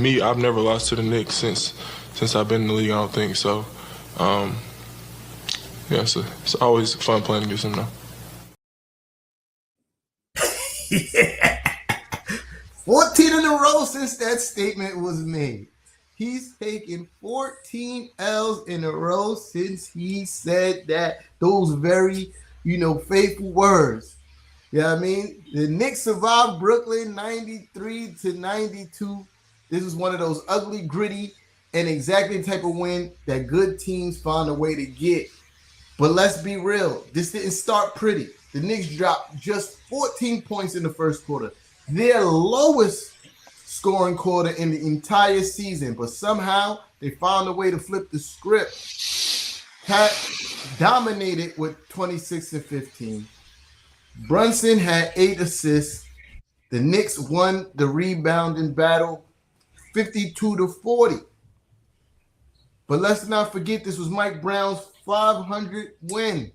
me, I've never lost to the Knicks since I've been in the league, I don't think. So, yeah, it's always fun playing against them, though. Yeah. 14 in a row since that statement was made. He's taken 14 L's in a row since he said that, those very, faithful words. You know what I mean? The Knicks survived Brooklyn 93-92. This was one of those ugly, gritty, and exactly the type of win that good teams find a way to get. But let's be real. This didn't start pretty. The Knicks dropped just 14 points in the first quarter, their lowest scoring quarter in the entire season. But somehow they found a way to flip the script. Pat dominated with 26 and 15. Brunson had 8 assists. The Knicks won the rebounding battle 52-40. But let's not forget, this was Mike Brown's 500th win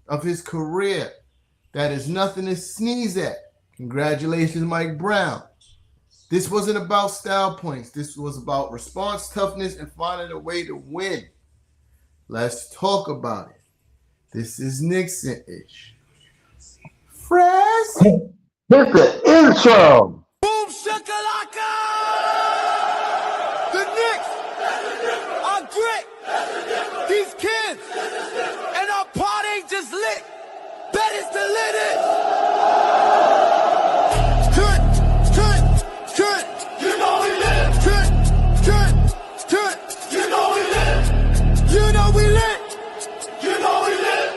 of his career. That is nothing to sneeze at. Congratulations, Mike Brown. This wasn't about style points. This was about response toughness and finding a way to win. Let's talk about it. This is Knicks N Ish. Fresh. Hit the intro. Boom shakalaka! The Knicks are grit. These kids and our party ain't just lit. Bet it's the littest. You know we lit. You know we lit. You know we lit. You know we lit.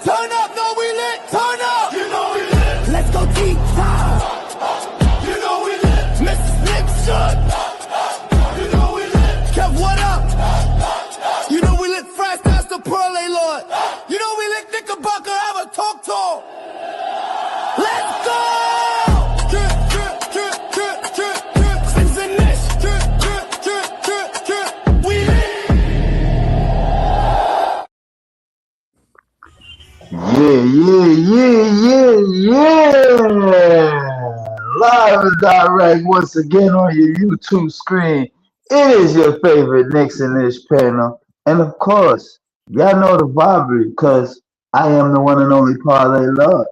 Turn up, no we lit. Turn up. You know we lit. Let's go deep time. You know we lit. Mrs. Nixon. You know we lit. Kev, what up? You know we lit. Fresh, that's the Pearl A Lord. You know we lit. Knickerbocker, have a talk. Let's go. Knicks N Ish. We lit. Yeah. Live and direct once again on your YouTube screen. It is your favorite Knicks N Ish panel. And of course, y'all know the vibe because I am the one and only Parlay Lord,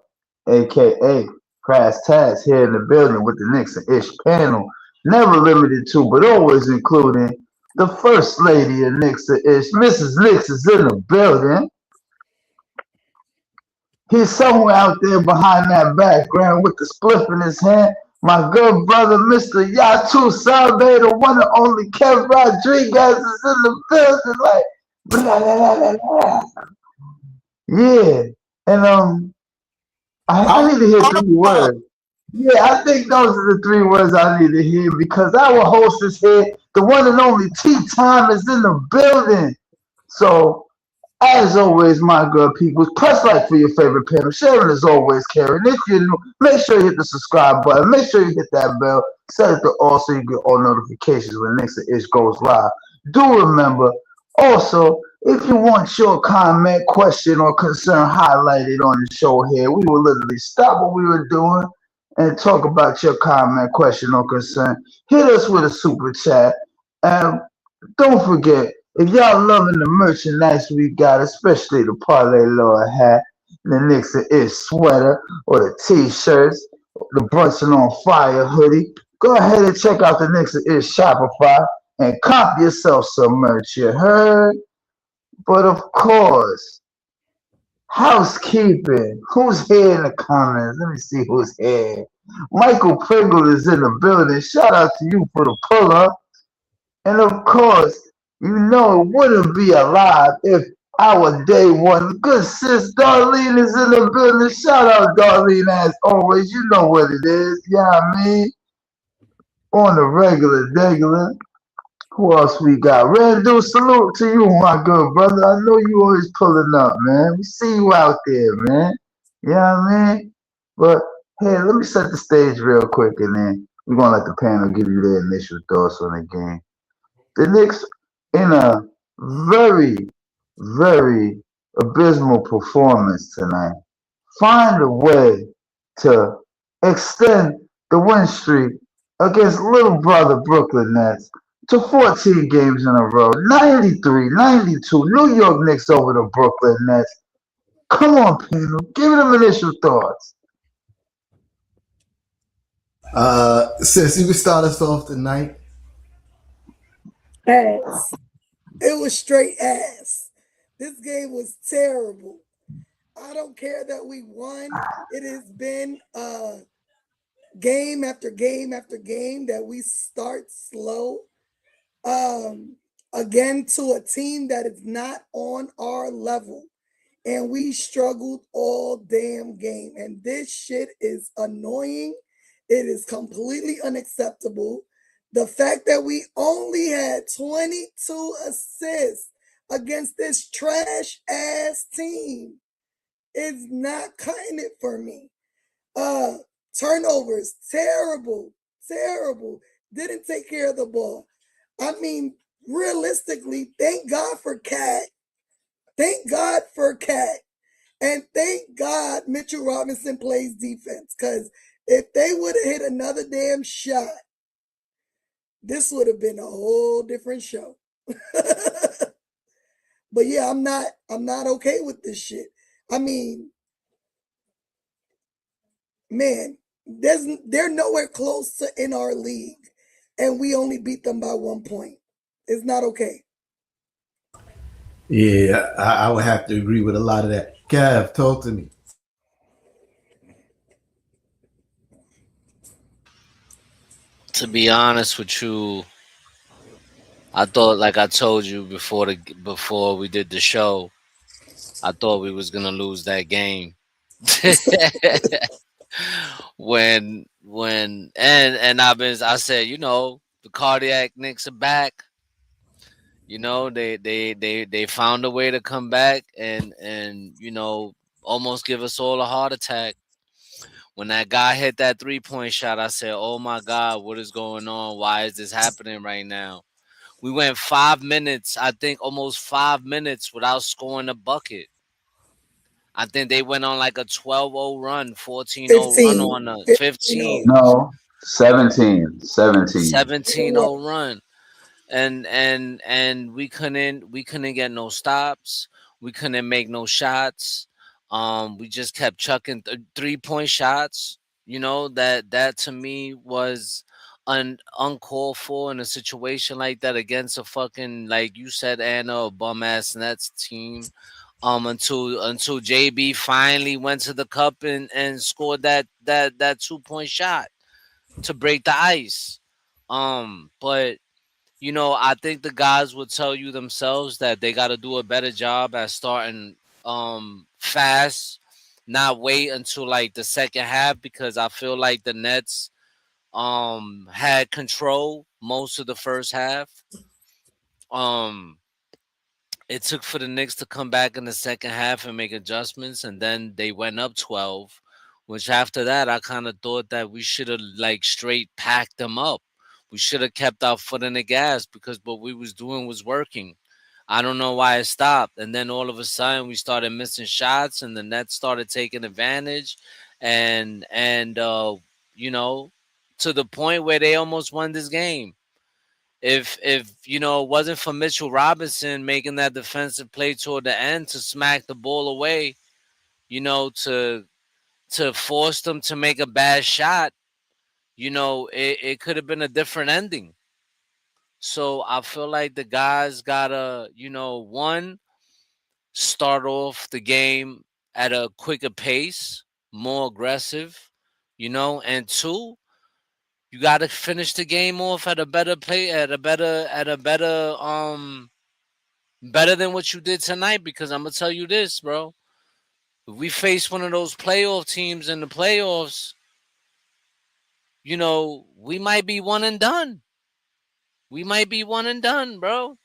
aka Crash Taz, here in the building with the Knicks N Ish panel. Never limited to, but always including the First Lady of Knicks N Ish. Mrs. Knicks is in the building. He's somewhere out there behind that background with the spliff in his hand. My good brother, Mr. Yatu Salve, the one and only Kev Rodriguez is in the building. Like, blah, blah, blah, blah. Yeah. And I need to hear 3 words. Yeah, I think those are the 3 words I need to hear because our host is here. The one and only T-Time is in the building. So, as always, my good people, press like for your favorite panel. Sharing is always caring. If you're new, make sure you hit the subscribe button. Make sure you hit that bell. Set it to all so you get all notifications when Knicks N Ish goes live. Do remember, also, if you want your comment, question, or concern highlighted on the show here, we will literally stop what we were doing and talk about your comment, question, or concern. Hit us with a super chat. And don't forget, if y'all loving the merchandise we got, especially the Parlay Lord hat, the Knicks N Ish sweater, or the t-shirts, the Brunson on Fire hoodie, go ahead and check out the Knicks N Ish Shopify and cop yourself some merch, you heard? But of course, housekeeping. Who's here in the comments? Let me see who's here. Michael Pringle is in the building. Shout out to you for the pull-up. And of course, you know it wouldn't be alive if our day one good sis Darlene is in the building. Shout out Darlene as always. You know what it is. You know what I mean? On the regular. Who else we got? Randall, salute to you, my good brother. I know you always pulling up, man. We see you out there, man. You know what I mean? But hey, let me set the stage real quick and then we're gonna let the panel give you their initial thoughts on the game. The Knicks, in a very, very abysmal performance tonight, find a way to extend the win streak against little brother Brooklyn Nets to 14 games in a row. 93, 92. New York Knicks over the Brooklyn Nets. Come on, panel. Give them initial thoughts. Sis, you can start us off tonight. Ass. It was straight ass. This game was terrible. I don't care that we won. It has been game after game after game that we start slow. Again, to a team that is not on our level. And we struggled all damn game. And this shit is annoying. It is completely unacceptable. The fact that we only had 22 assists against this trash ass team is not cutting it for me. Turnovers, terrible, terrible. Didn't take care of the ball. I mean, realistically, thank God for Cat. Thank God for Cat. And thank God Mitchell Robinson plays defense. Because if they would have hit another damn shot, this would have been a whole different show. But yeah, I'm not okay with this shit. I mean, man, they're nowhere close to in our league, and we only beat them by 1 point. It's not okay. Yeah, I would have to agree with a lot of that. Cav, talk to me. To be honest with you, I thought, like I told you before we did the show, I thought we was gonna lose that game. when I said, the cardiac Knicks are back. They found a way to come back and almost give us all a heart attack. When that guy hit that 3-point shot, I said, "Oh my God, what is going on? Why is this happening right now?" We went 5 minutes, I think almost 5 minutes without scoring a bucket. I think they went on like a 12-0 run, 14-0 run 15. on a 15. 15, No, 17. 17. 17-0 run. And we couldn't get no stops. We couldn't make no shots. We just kept chucking 3-point shots. That to me was uncalled for in a situation like that against a fucking, like you said, Anna, a bum ass Nets team. Until JB finally went to the cup and scored that 2-point shot to break the ice. But I think the guys would tell you themselves that they got to do a better job at starting fast, not wait until like the second half, because I feel like the Nets had control most of the first half. Um it took for the Knicks to come back in the second half and make adjustments, and then they went up 12. Which after that, I kind of thought that we should have like straight packed them up. We should have kept our foot in the gas because what we was doing was working. I don't know why it stopped, and then all of a sudden we started missing shots, and the Nets started taking advantage, and you know to the point where they almost won this game. If it wasn't for Mitchell Robinson making that defensive play toward the end to smack the ball away, to force them to make a bad shot, it could have been a different ending. So I feel like the guys gotta, one, start off the game at a quicker pace, more aggressive, and two, you gotta finish the game off at a better play, better than what you did tonight, because I'm gonna tell you this, bro. If we face one of those playoff teams in the playoffs, we might be one and done. We might be one and done, bro.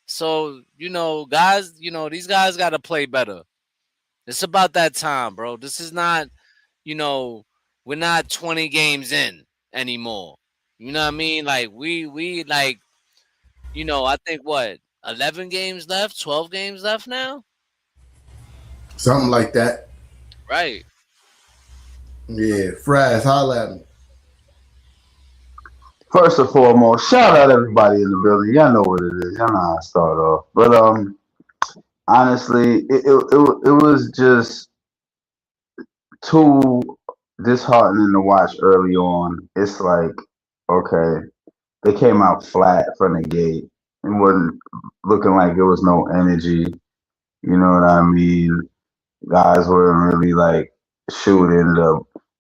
So, guys, these guys got to play better. It's about that time, bro. This is not, you know, we're not 20 games in anymore. You know what I mean? Like we like, I think what, 11 games left, 12 games left now? Something like that. Right. Yeah, Fries, holla at me. First and foremost, shout out everybody in the building. Y'all know what it is. Y'all know how I start off. But honestly, it was just too disheartening to watch early on. It's like, okay, they came out flat from the gate. It wasn't looking like there was no energy. You know what I mean? Guys weren't really like shooting.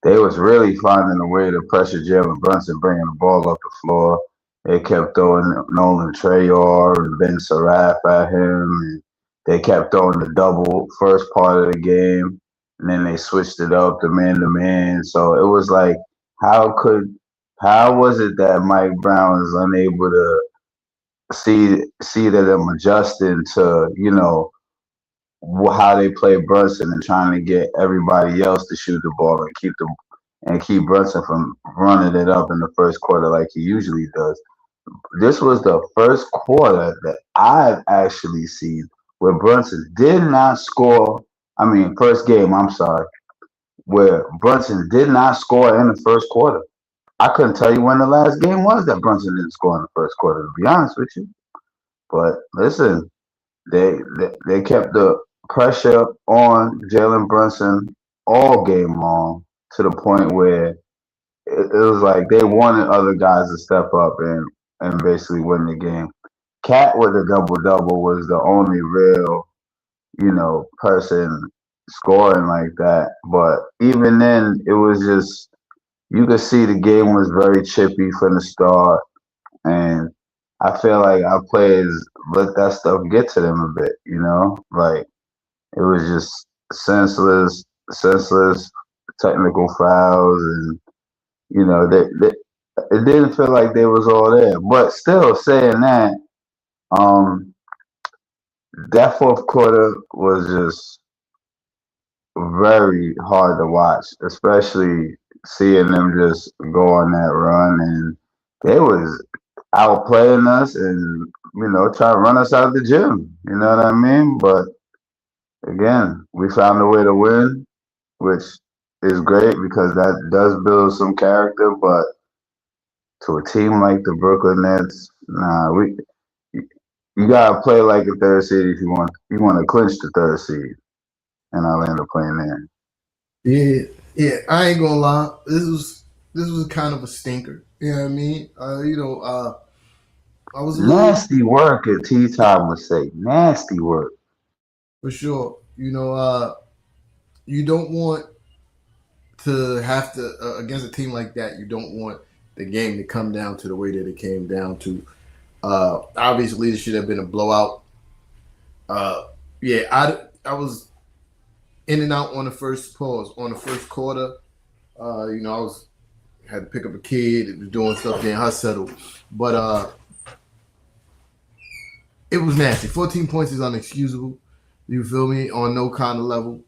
They was really finding a way to pressure Jalen Brunson, bringing the ball up the floor. They kept throwing Nolan Trayar and Ben Saraf at him. And they kept throwing the double first part of the game, and then they switched it up to man. So it was like, how could, how was it that Mike Brown was unable to see that I'm adjusting to, how they play Brunson and trying to get everybody else to shoot the ball and keep Brunson from running it up in the first quarter like he usually does. This was the first quarter that I've actually seen where Brunson did not score. I mean, first game, I'm sorry, where Brunson did not score in the first quarter. I couldn't tell you when the last game was that Brunson didn't score in the first quarter, to be honest with you. But listen, they kept the pressure on Jalen Brunson all game long to the point where it was like they wanted other guys to step up and basically win the game. Cat with a double double was the only real, person scoring like that. But even then, it was just you could see the game was very chippy from the start, and I feel like our players let that stuff get to them a bit. Like it was just senseless technical fouls, and it didn't feel like they was all there. But still, saying that, um, that fourth quarter was just very hard to watch, especially seeing them just go on that run, and they was outplaying us and try to run us out of the gym. You know what I mean? But again, we found a way to win, which is great because that does build some character. But to a team like the Brooklyn Nets, nah, you gotta play like a third seed if you want to clinch the third seed, and I'll end up playing there. Yeah. I ain't gonna lie. This was kind of a stinker. You know what I mean? I was a little Nasty work, as T. Tom would say. Nasty work. for sure. You don't want to have to against a team like that. You don't want the game to come down to the way that it came down to. Obviously, this should have been a blowout. Yeah, I was in and out on the first pause on the first quarter. I had to pick up a kid. It was doing stuff, getting her settled, but it was nasty. 14 points is unexcusable. You feel me? On no kind of level.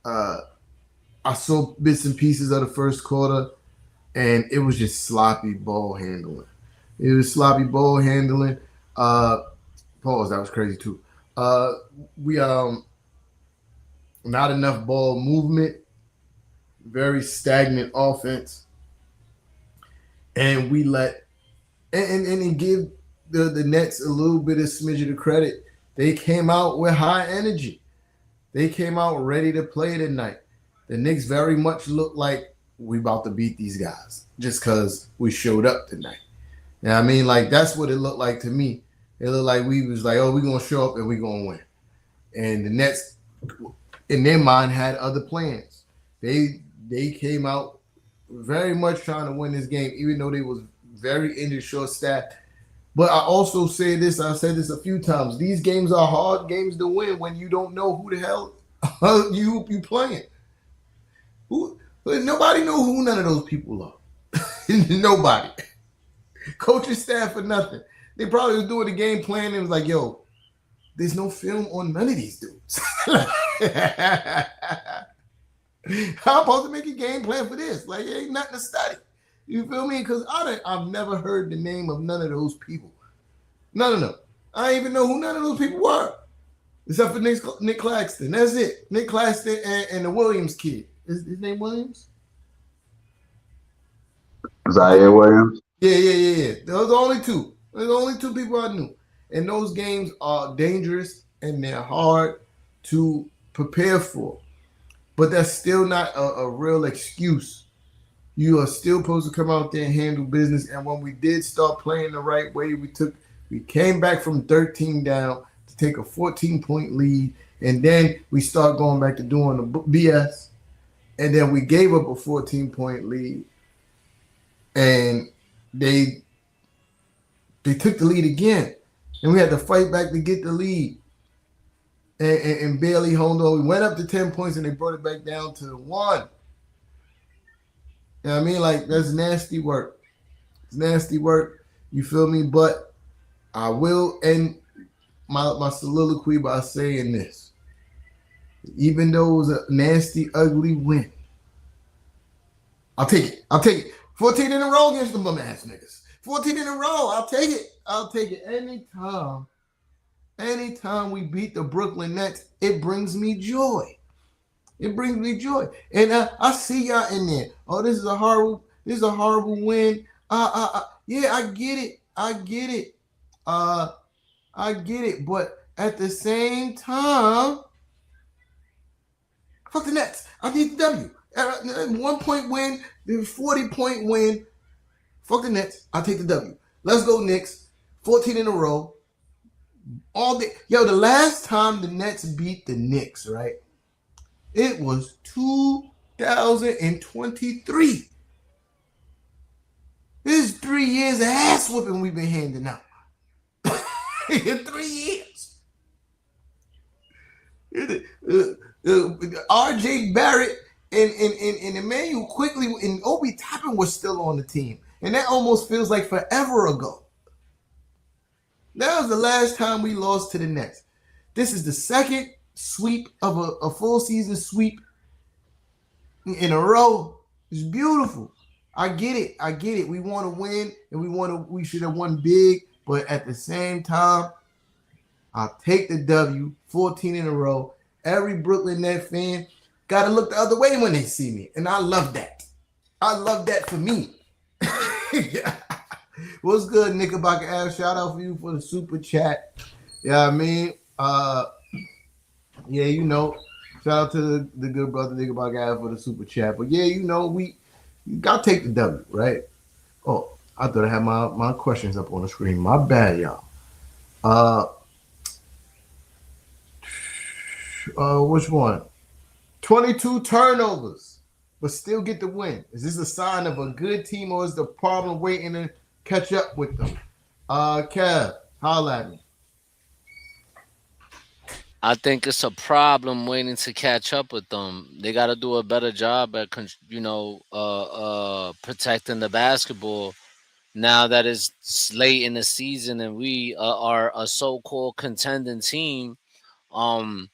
I saw bits and pieces of the first quarter, and it was just sloppy ball handling. It was sloppy ball handling. Pause. That was crazy too. We not enough ball movement. Very stagnant offense, and we let and give the Nets a little bit of smidgen of credit. They came out with high energy. They came out ready to play tonight. The Knicks very much looked like we about to beat these guys just because we showed up tonight. You know what I mean? Like, that's what it looked like to me. It looked like we was like, oh, we're going to show up and we're going to win. And the Nets, in their mind, had other plans. They came out very much trying to win this game, even though they was very injured, short staff. But I also say this, I've said this a few times. These games are hard games to win when you don't know who the hell you playing. Nobody know who none of those people are. Nobody. Coaching staff or nothing. They probably was doing the game plan and was like, yo, there's no film on none of these dudes. How I'm supposed to make a game plan for this? Like, it ain't nothing to study. You feel me? Because I've never heard the name of none of those people. None of them. I didn't even know who none of those people were. Except for Nick Claxton. That's it. Nick Claxton and the Williams kid. Is his name Williams? Zaire Williams? Yeah. Those are the only two. Those are the only two people I knew. And those games are dangerous and they're hard to prepare for. But that's still not a real excuse. You are still supposed to come out there and handle business. And when we did start playing the right way, we came back from 13 down to take a 14-point lead, and then we start going back to doing the BS, and then we gave up a 14-point lead, and they took the lead again, and we had to fight back to get the lead, and barely hold on. We went up to 10 points, and they brought it back down to 1. You know what I mean? Like, that's nasty work. It's nasty work. You feel me? But I will end my soliloquy by saying this. Even though it was a nasty, ugly win, I'll take it. 14 in a row against the bum ass niggas. 14 in a row. I'll take it. Anytime we beat the Brooklyn Nets, it brings me joy. And I see y'all in there. Oh, this is a horrible win. Yeah, I get it. I get it. But at the same time, fuck the Nets. I need the W. 1-point win, 40-point win. Fuck the Nets. I'll take the W. Let's go, Knicks. 14 in a row. All day. Yo, the last time the Nets beat the Knicks, right? It was 2023. This is 3 years of ass whooping we've been handing out. In 3 years. RJ Barrett and Emmanuel Quickly and Obi Toppin was still on the team. And that almost feels like forever ago. That was the last time we lost to the Nets. This is the second sweep of a full season sweep in a row. It's beautiful. I get it. We want to win, and we should have won big, but at the same time, I'll take the W, 14 in a row. Every Brooklyn Net fan got to look the other way when they see me, and I love that. I love that for me. Yeah. What's good, Knickerbocker Ave? Shout out for you for the super chat. Yeah, I mean, yeah, you know, shout out to the good brother Knickerbocker Ave for the super chat. But yeah, you know, we got to take the W, right? Oh, I thought I had my questions up on the screen. My bad, y'all. Which one? 22 turnovers, but still get the win. Is this a sign of a good team, or is the problem waiting to catch up with them? Kev, holla at me. I think it's a problem waiting to catch up with them. They got to do a better job at, protecting the basketball. Now that it's late in the season and we are a so-called contending team, once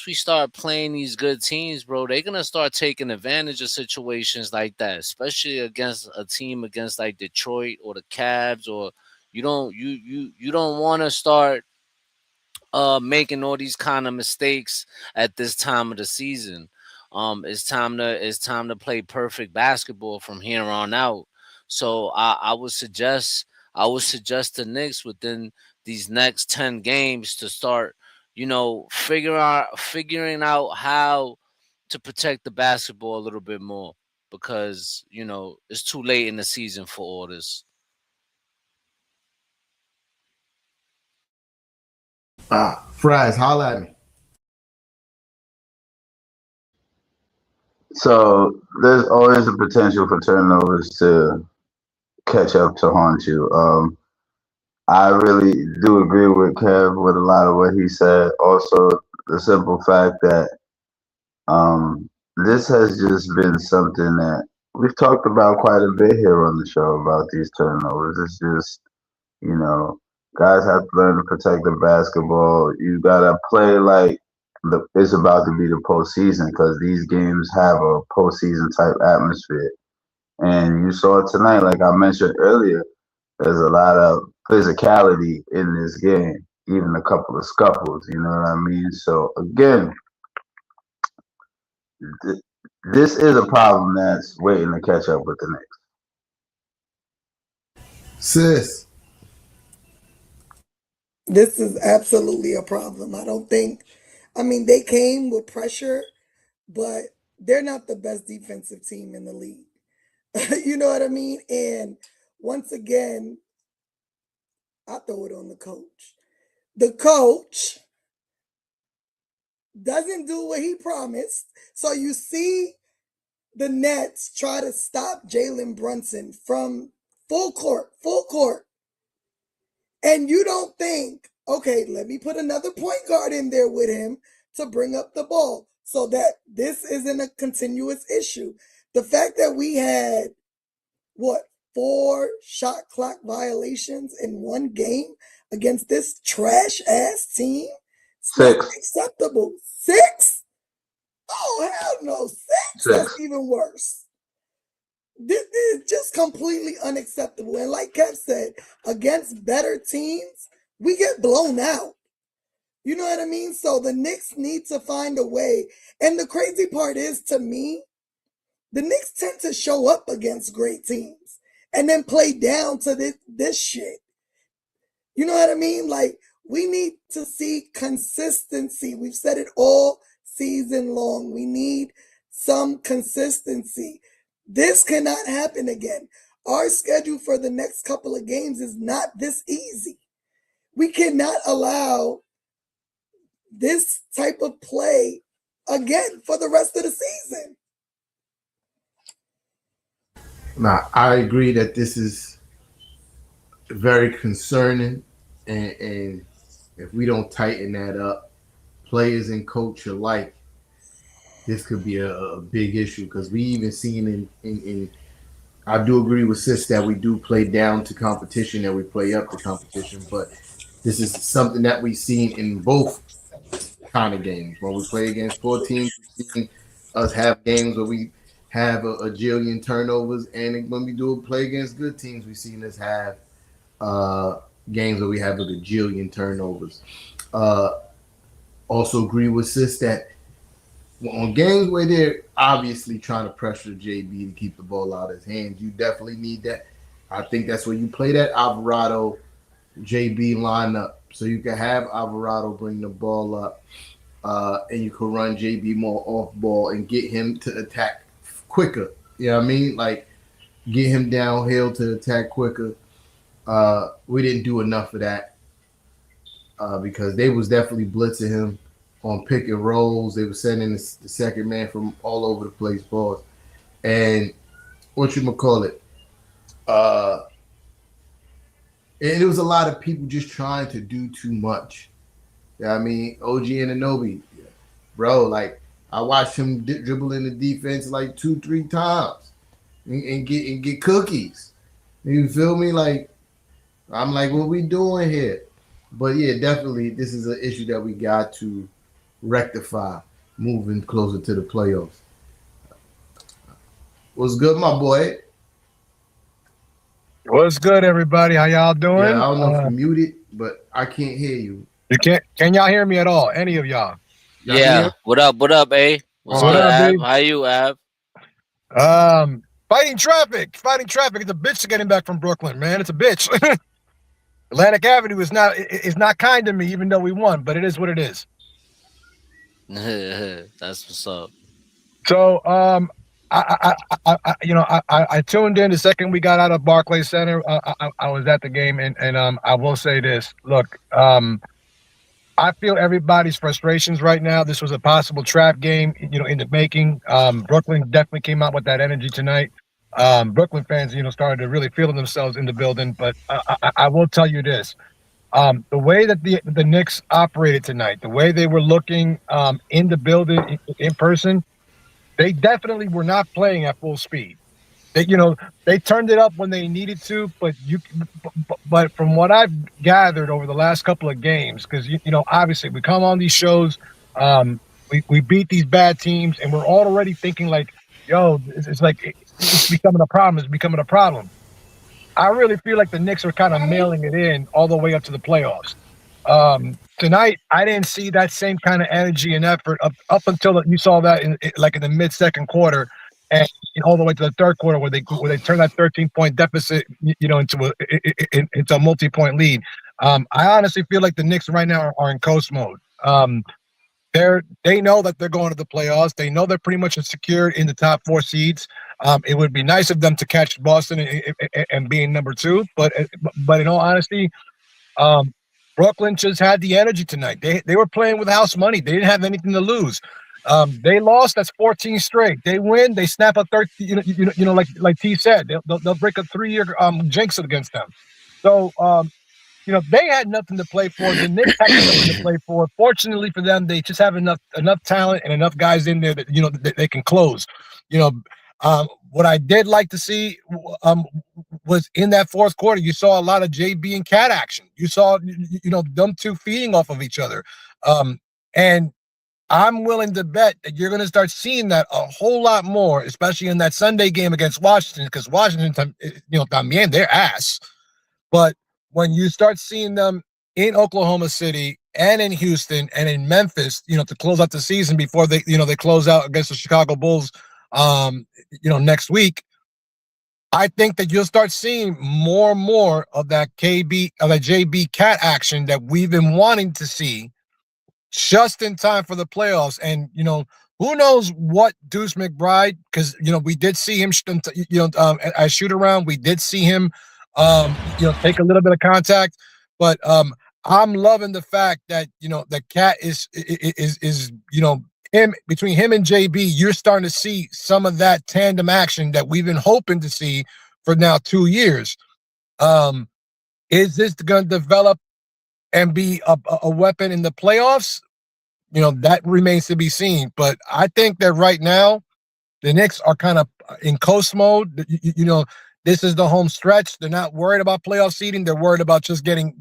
we start playing these good teams, bro, they're gonna start taking advantage of situations like that, especially against a team against like Detroit or the Cavs, or you don't want to start making all these kind of mistakes at this time of the season. It's time to play perfect basketball from here on out. So I would suggest the Knicks within these next 10 games to start, figuring out how to protect the basketball a little bit more, because it's too late in the season for all this. Fries, holla at me. So there's always a potential for turnovers to catch up to haunt you. I really do agree with Kev with a lot of what he said. Also, the simple fact that this has just been something that we've talked about quite a bit here on the show about these turnovers. It's just, guys have to learn to protect the basketball. You gotta play like it's about to be the postseason, because these games have a postseason type atmosphere. And you saw it tonight, like I mentioned earlier. There's a lot of physicality in this game, even a couple of scuffles. You know what I mean? So again, this is a problem that's waiting to catch up with the Knicks. Sis. This is absolutely a problem. I mean, they came with pressure, but they're not the best defensive team in the league. You know what I mean? And once again, I throw it on the coach. The coach doesn't do what he promised. So you see the Nets try to stop Jalen Brunson from full court. And you don't think, okay, let me put another point guard in there with him to bring up the ball so that this isn't a continuous issue. The fact that we had, 4 shot clock violations in one game against this trash ass team? It's not 6. acceptable. 6? Oh, hell no. 6? 6. That's even worse. This is just completely unacceptable. And like Kev said, against better teams, we get blown out. You know what I mean? So the Knicks need to find a way. And the crazy part is, to me, the Knicks tend to show up against great teams and then play down to this shit. You know what I mean? Like, we need to see consistency. We've said it all season long. We need some consistency. This cannot happen again. Our schedule for the next couple of games is not this easy. We cannot allow this type of play again for the rest of the season. Now, I agree that this is very concerning, and if we don't tighten that up, players and coach alike, this could be a big issue, because we even seen in I do agree with Sis that we do play down to competition and we play up to competition, but this is something that we've seen in both kind of games. When we play against poor teams, we've seen us have games where we have a jillion turnovers, and when we do play against good teams, we've seen us have games where we have a gajillion turnovers. Also agree with Sis that on games where they're obviously trying to pressure JB to keep the ball out of his hands, you definitely need that. I think that's where you play that Alvarado JB lineup, so you can have Alvarado bring the ball up, and you can run JB more off ball and get him to attack quicker. You know what I mean? Like, get him downhill to attack quicker. We didn't do enough of that because they was definitely blitzing him on pick and rolls. They were sending the second man from all over the place balls. And and it was a lot of people just trying to do too much. You know what I mean? OG Anunoby, bro, like, I watched him dribble in the defense like 2-3 times and get cookies. You feel me? Like, I'm like, what we doing here? But yeah, definitely, this is an issue that we got to rectify moving closer to the playoffs. What's good, my boy? What's good, everybody? How y'all doing? Yeah, I don't know if you're muted, but I can't hear you. You can't? Can y'all hear me at all? Any of y'all? Yeah. What up, A? What's What good, up, Ab? babe? How you, Ab? Fighting traffic. It's a bitch getting back from Brooklyn, man. It's a bitch. Atlantic Avenue is not kind to me, even though we won, but it is what it is. That's what's up. So, I tuned in the second we got out of Barclays Center. I was at the game, and I will say this. Look, I feel everybody's frustrations right now. This was a possible trap game, in the making. Brooklyn definitely came out with that energy tonight. Brooklyn fans, started to really feel themselves in the building. But I will tell you this. The way that the Knicks operated tonight, the way they were looking in the building in person, they definitely were not playing at full speed. They turned it up when they needed to, but from what I've gathered over the last couple of games, because obviously we come on these shows, we beat these bad teams, and we're already thinking like, yo, it's becoming a problem. It's becoming a problem. I really feel like the Knicks are kind of mailing it in all the way up to the playoffs. Tonight, I didn't see that same kind of energy and effort up until you saw that in the mid-second quarter. and all the way to the third quarter where they turn that 13-point deficit, into a multi-point lead. I honestly feel like the Knicks right now are in coast mode. They know that they're going to the playoffs. They know they're pretty much secured in the top 4 seeds. It would be nice of them to catch Boston and being number 2, but in all honesty, Brooklyn just had the energy tonight. They were playing with house money. They didn't have anything to lose. They lost. That's 14 straight. They win. They snap a 13. Like T said, they'll break a 3-year jinx against them. So they had nothing to play for. The Knicks had nothing to play for. Fortunately for them, they just have enough talent and enough guys in there that they can close. What I did like to see was in that fourth quarter, you saw a lot of JB and Cat action. You saw them two feeding off of each other, and I'm willing to bet that you're going to start seeing that a whole lot more, especially in that Sunday game against Washington, because Washington, también their ass. But when you start seeing them in Oklahoma City and in Houston and in Memphis, to close out the season before they close out against the Chicago Bulls, next week, I think that you'll start seeing more and more of that JB Cat action that we've been wanting to see just in time for the playoffs. And, who knows what Deuce McBride, because, we did see him, at shoot around, we did see him, take a little bit of contact, but I'm loving the fact that, the Cat is between him and JB, you're starting to see some of that tandem action that we've been hoping to see for now 2 years. Is this going to develop and be a weapon in the playoffs? That remains to be seen. But I think that right now, the Knicks are kind of in coast mode. This is the home stretch. They're not worried about playoff seeding. They're worried about just getting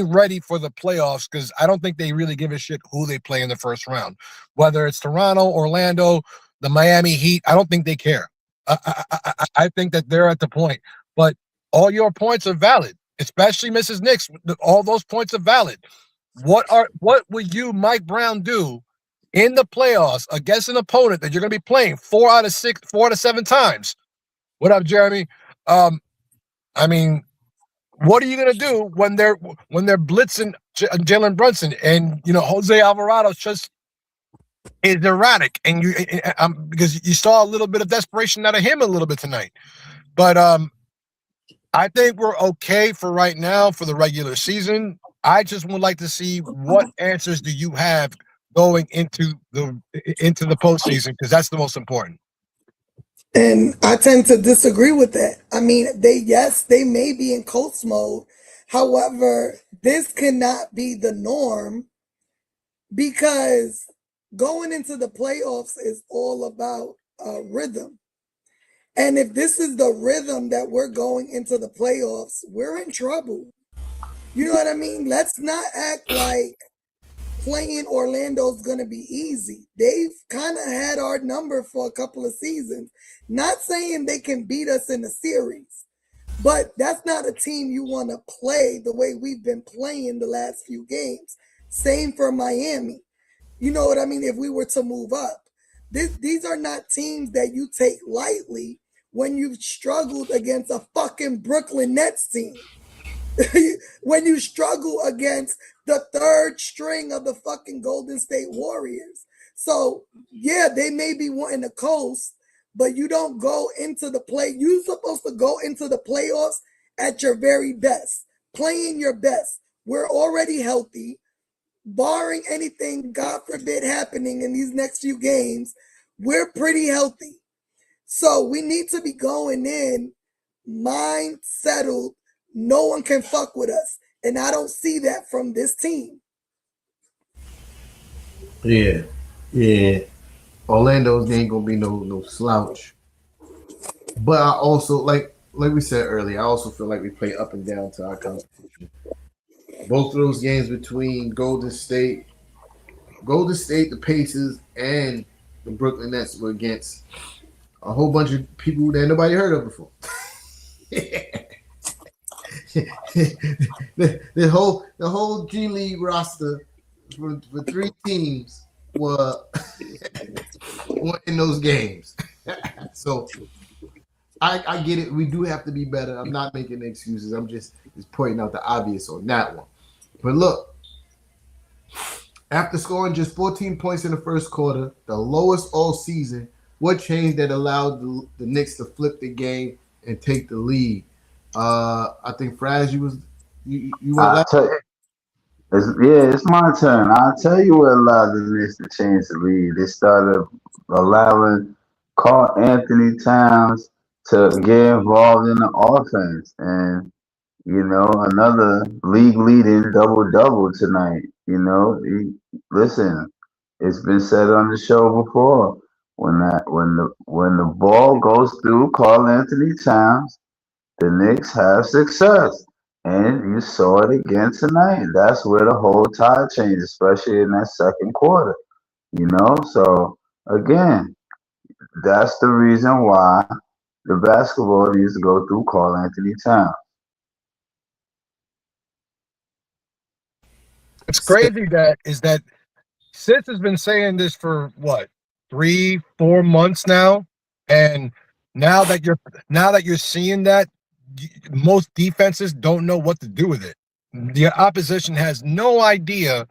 ready for the playoffs, because I don't think they really give a shit who they play in the first round. Whether it's Toronto, Orlando, the Miami Heat, I don't think they care. I think that they're at the point. But all your points are valid, especially Mrs. Knicks. All those points are valid. What would you, Mike Brown, do in the playoffs against an opponent that you're going to be playing 4 out of 7 times? What up, Jeremy? What are you going to do when they're blitzing Jalen Brunson and Jose Alvarado just is erratic, and because you saw a little bit of desperation out of him a little bit tonight. But I think we're okay for right now for the regular season. I just would like to see what answers do you have going into the postseason, because that's the most important. And I tend to disagree with that. I mean, they may be in coast mode. However, this cannot be the norm, because going into the playoffs is all about rhythm. And if this is the rhythm that we're going into the playoffs, we're in trouble. You know what I mean? Let's not act like playing Orlando's going to be easy. They've kind of had our number for a couple of seasons. Not saying they can beat us in a series, but that's not a team you want to play the way we've been playing the last few games. Same for Miami. You know what I mean? If we were to move up, these are not teams that you take lightly when you've struggled against a fucking Brooklyn Nets team. When you struggle against the third string of the fucking Golden State Warriors. So, yeah, they may be wanting to coast, but you don't go into the play. You're supposed to go into the playoffs at your very best, playing your best. We're already healthy. Barring anything, God forbid, happening in these next few games, we're pretty healthy. So we need to be going in, mind settled. No one can fuck with us. And I don't see that from this team. Yeah. Orlando's ain't gonna be no slouch. But I also like we said earlier, I also feel like we play up and down to our competition. Both of those games between Golden State, the Pacers, and the Brooklyn Nets were against a whole bunch of people that nobody heard of before. the whole G League roster for 3 teams were in those games. So I get it. We do have to be better. I'm not making excuses. I'm just pointing out the obvious on that one. But look, after scoring just 14 points in the first quarter, the lowest all season, what changed that allowed the Knicks to flip the game and take the lead? I think Fraz, you went I last. tell you, it's my turn. I'll tell you what allowed the Knicks to change the lead. They started allowing Carl Anthony Towns to get involved in the offense. And, another league leading double double tonight. Listen, it's been said on the show before. When the ball goes through Carl Anthony Towns, the Knicks have success. And you saw it again tonight. That's where the whole tide changed, especially in that second quarter. So again, that's the reason why the basketball needs to go through Carl Anthony Towns. It's crazy that Sis has been saying this for what, 3-4 months now, and now that you're seeing that, most defenses don't know what to do with it. The opposition has no idea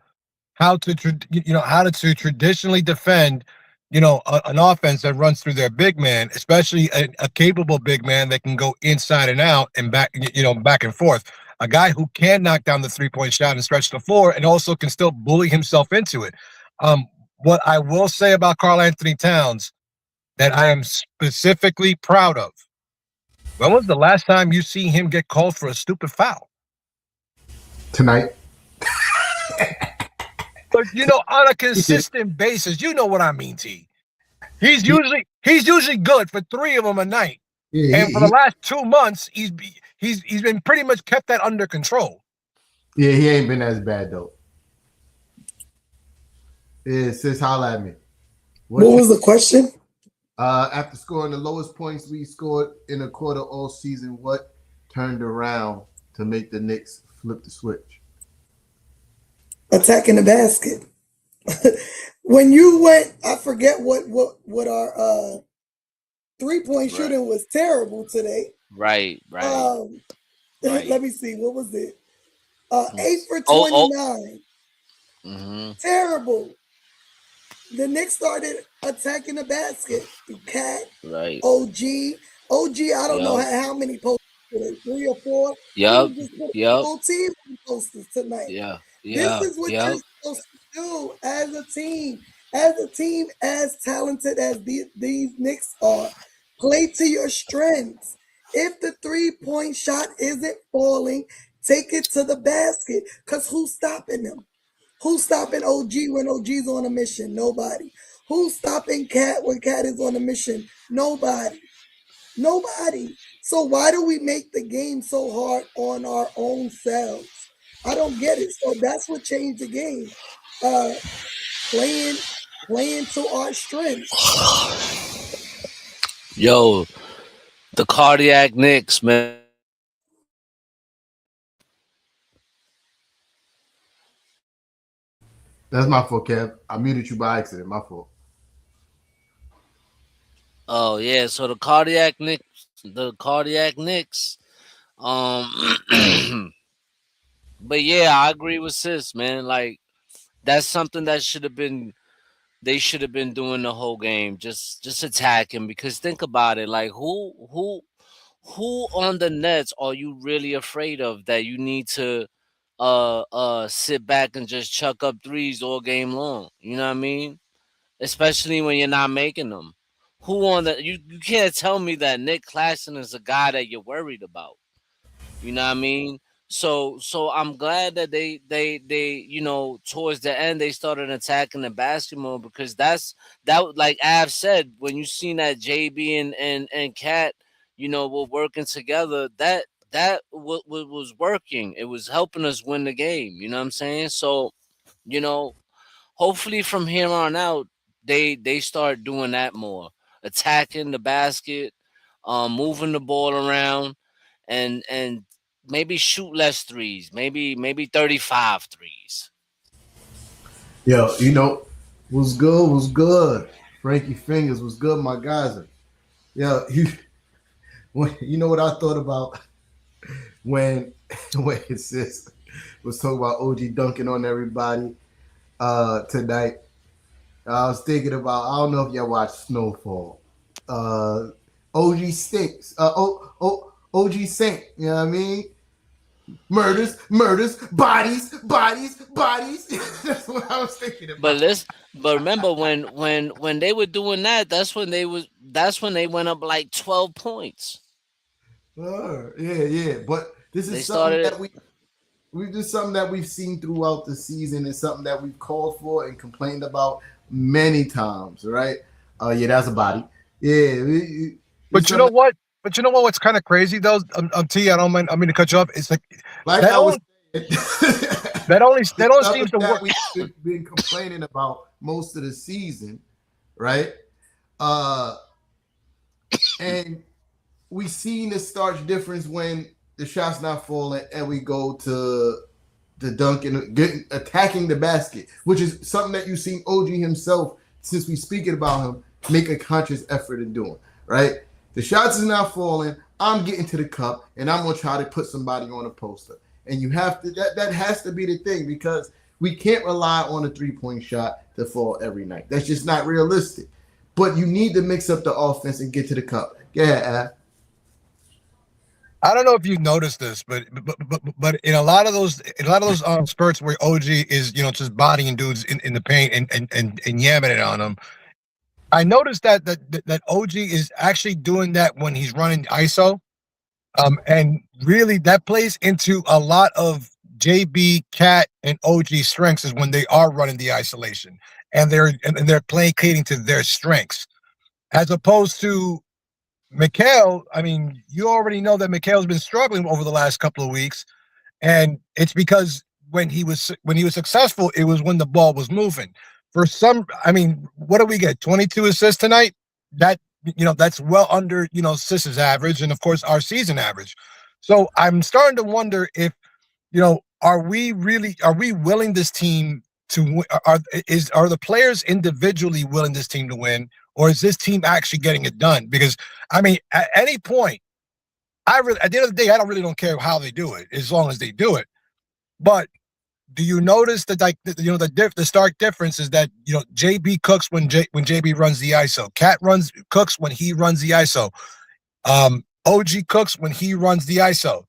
how to traditionally defend an offense that runs through their big man, especially a capable big man that can go inside and out and back and forth. A guy who can knock down the 3-point shot and stretch the floor and also can still bully himself into it. What I will say about Carl Anthony Towns that I am specifically proud of: when was the last time you see him get called for a stupid foul? Tonight. But on a consistent basis, you know what I mean, T. He's usually good for 3 of them a night, and for the last 2 months, he's been pretty much kept that under control. Yeah, he ain't been as bad though. Yeah, sis, holla at me. What was the question? After scoring the lowest points we scored in a quarter all season, what turned around to make the Knicks flip the switch? Attacking the basket. When you went, I forget what our 3-point shooting was terrible today. Right. Let me see. What was it? 8 for 29. Terrible. The Knicks started attacking the basket. Cat, right. OG. I don't know how many posters today, 3 or 4. Yep. Whole team posters tonight. Yeah. This is what you're supposed to do as a team. As a team, as talented as these Knicks are, play to your strengths. If the 3-point shot isn't falling, take it to the basket. Because who's stopping them? Who's stopping OG when OG's on a mission? Nobody. Who's stopping Cat when Cat is on a mission? Nobody. So why do we make the game so hard on our own selves? I don't get it. So that's what changed the game. Playing to our strengths. Yo, the cardiac Knicks, man. That's my fault, Kev. I muted you by accident. My fault. Oh yeah, so the cardiac Knicks. But yeah, I agree with Sis, man. Like, that's something that they should have been doing the whole game, just attacking. Because think about it, like who on the Nets are you really afraid of that you need to sit back and just chuck up threes all game long? You know what I mean? Especially when you're not making them. Who on the you can't tell me that Nick Claxton is a guy that you're worried about. You know what I mean? So I'm glad that they towards the end they started attacking the basketball, because that like Av said, when you seen that JB and Cat were working together, that was working. It was helping us win the game. You know what I'm saying? So hopefully from here on out they start doing that more, attacking the basket, moving the ball around, and maybe shoot less threes, maybe 35 threes. Yo, was good. Frankie Fingers was good, my guys. Yeah, you know what I thought about when when his sis was talking about OG dunking on everybody tonight. I was thinking about, I don't know if y'all watch Snowfall. OG Stinks. OG Saint. You know what I mean? Murders, bodies. That's what I was thinking about. But remember when they were doing that, that's when they went up like 12 points. Yeah. But this They is something started that we do something that we've seen throughout the season and something that we've called for and complained about many times, right? Oh yeah, that's a body. Yeah, But you know what? But you know what? What's kind of crazy though, T. I don't mind. I mean to cut you off. It's like that I was only saying, that only something seems to that work. we've been complaining about most of the season, right? Uh, and we seen the starch difference when the shot's not falling and we go to the dunk and attacking the basket, which is something that you've seen OG himself, since we speaking about him, make a conscious effort in doing, right? The shots is not falling. I'm getting to the cup and I'm gonna try to put somebody on a poster. And you have to that has to be the thing, because we can't rely on a 3-point shot to fall every night. That's just not realistic. But you need to mix up the offense and get to the cup. Yeah, I don't know if you noticed this, but in a lot of those spurts where OG is just bodying dudes in the paint and yamming it on them, I noticed that OG is actually doing that when he's running ISO. And really that plays into a lot of JB, Cat, and OG strengths is when they are running the isolation and they're placating to their strengths, as opposed to Mikal. I mean, you already know that Mikal's been struggling over the last couple of weeks, and it's because when he was successful, it was when the ball was moving. I mean, what do we get? 22 assists tonight. That that's well under Sis's average, and of course our season average. So I'm starting to wonder if are we willing this team to win? Are the players individually willing this team to win, or is this team actually getting it done? Because I mean, at any point, at the end of the day, I don't care how they do it, as long as they do it. But do you notice that, like, the stark difference is that JB cooks when JB runs the ISO, Cat cooks when he runs the ISO, OG cooks when he runs the ISO,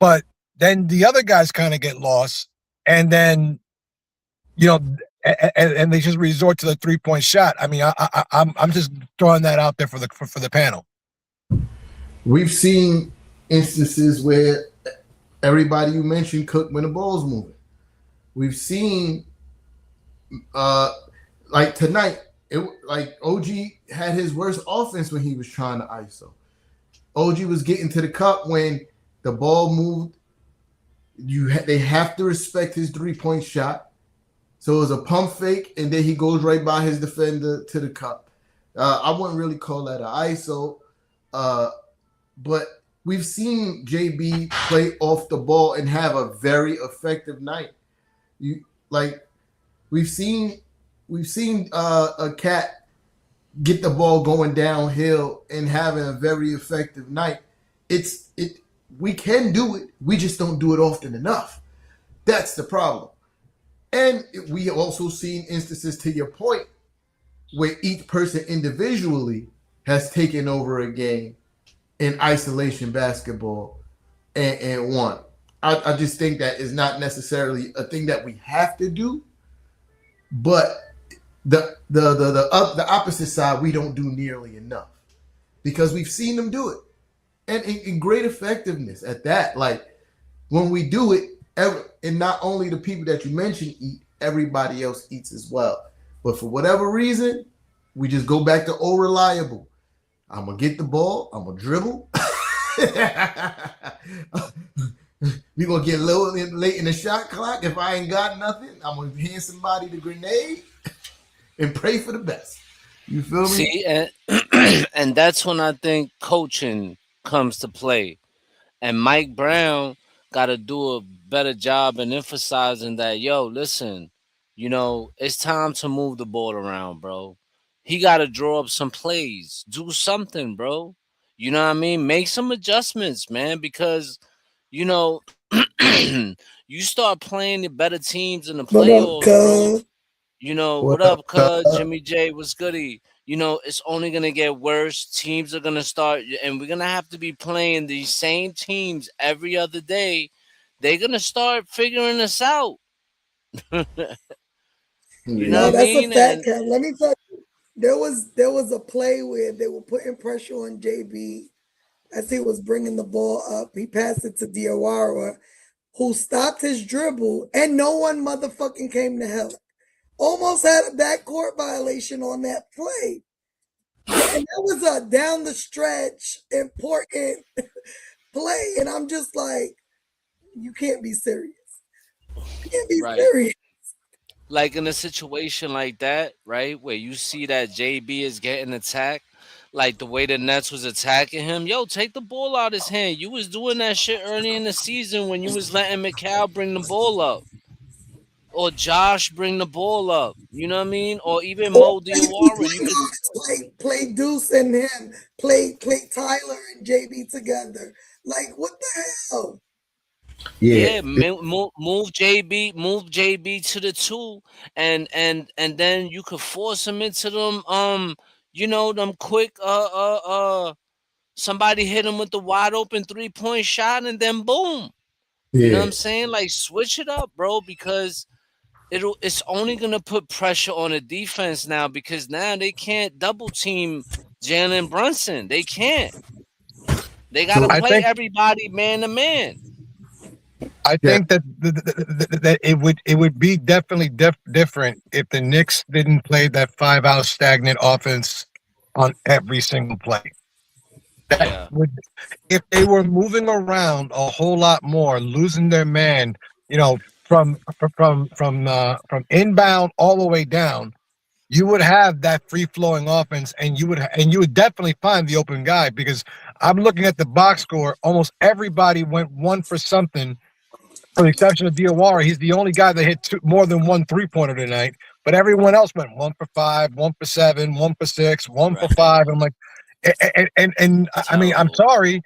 but then the other guys kind of get lost, and then and they just resort to the 3-point shot. I mean, I'm just throwing that out there for the panel. we've seen instances where everybody you mentioned cooked when the ball's moving. We've seen, like tonight, like OG had his worst offense when he was trying to ISO. OG was getting to the cup when the ball moved. They have to respect his 3-point shot. So it was a pump fake, and then he goes right by his defender to the cup. I wouldn't really call that an ISO, but we've seen JB play off the ball and have a very effective night. We've seen a Cat get the ball going downhill and having a very effective night. We can do it. We just don't do it often enough. That's the problem. And we also seen instances, to your point, where each person individually has taken over a game in isolation basketball and won. I just think that is not necessarily a thing that we have to do, but the opposite side, we don't do nearly enough, because we've seen them do it, and in great effectiveness at that. Like, when we do it, and not only the people that you mentioned eat, everybody else eats as well. But for whatever reason, we just go back to old reliable. I'm gonna get the ball. I'm gonna dribble. We're gonna get late in the shot clock. If I ain't got nothing, I'm gonna hand somebody the grenade and pray for the best. You feel me? See, and that's when I think coaching comes to play. And Mike Brown got to do a better job in emphasizing that, yo, listen, it's time to move the ball around, bro. he got to draw up some plays, do something, bro. You know what I mean? Make some adjustments, man, because you know you start playing the better teams in the What up, playoffs, bro. cuz? You know, what What up, up, cuz? Jimmy J, what's goody? You know, it's only gonna get worse. Teams are gonna start, and we're gonna have to be playing these same teams every other day. They're gonna start figuring us out. You know what No, I Yeah. that's a mean? fact, And Kev. Let me tell you, there was a play where they were putting pressure on JB as he was bringing the ball up. He passed it to Diawara, who stopped his dribble, and no one motherfucking came to help. Almost had a backcourt violation on that play. And that was a down the stretch important play. And I'm just like, you can't be serious. You can't be right. serious. Like in a situation like that, right, where you see that JB is getting attacked, like the way the Nets was attacking him, yo, take the ball out his hand. You was doing that shit early in the season when you was letting McCall bring the ball up, or Josh bring the ball up. You know what I mean? Or even Or Mo play, Diawara. You could, play Deuce and him, play Tyler and JB together. Like, what the hell? Yeah. yeah, move JB to the two, and then you could force him into them. Them quick somebody hit him with the wide open 3-point shot and then boom. You know what Yeah. I'm saying? Like switch it up, bro, because it's only gonna put pressure on the defense now because now they can't double team Jalen Brunson. They can't. They gotta So I play think everybody man to man. I yeah, think that it would be definitely different if the Knicks didn't play that 5 out stagnant offense on every single play. That Yeah. would, if they were moving around a whole lot more, losing their man, you know, from inbound all the way down, you would have that free flowing offense, and you would definitely find the open guy because I'm looking at the box score. Almost everybody went one for something for the exception of Diawara. He's the only guy that hit more than one 3-pointer tonight. But everyone else went 1 for 5, 1 for 7, 1 for 6, 1 for 5. Right. I'm like, and I mean, I'm Terrible. sorry.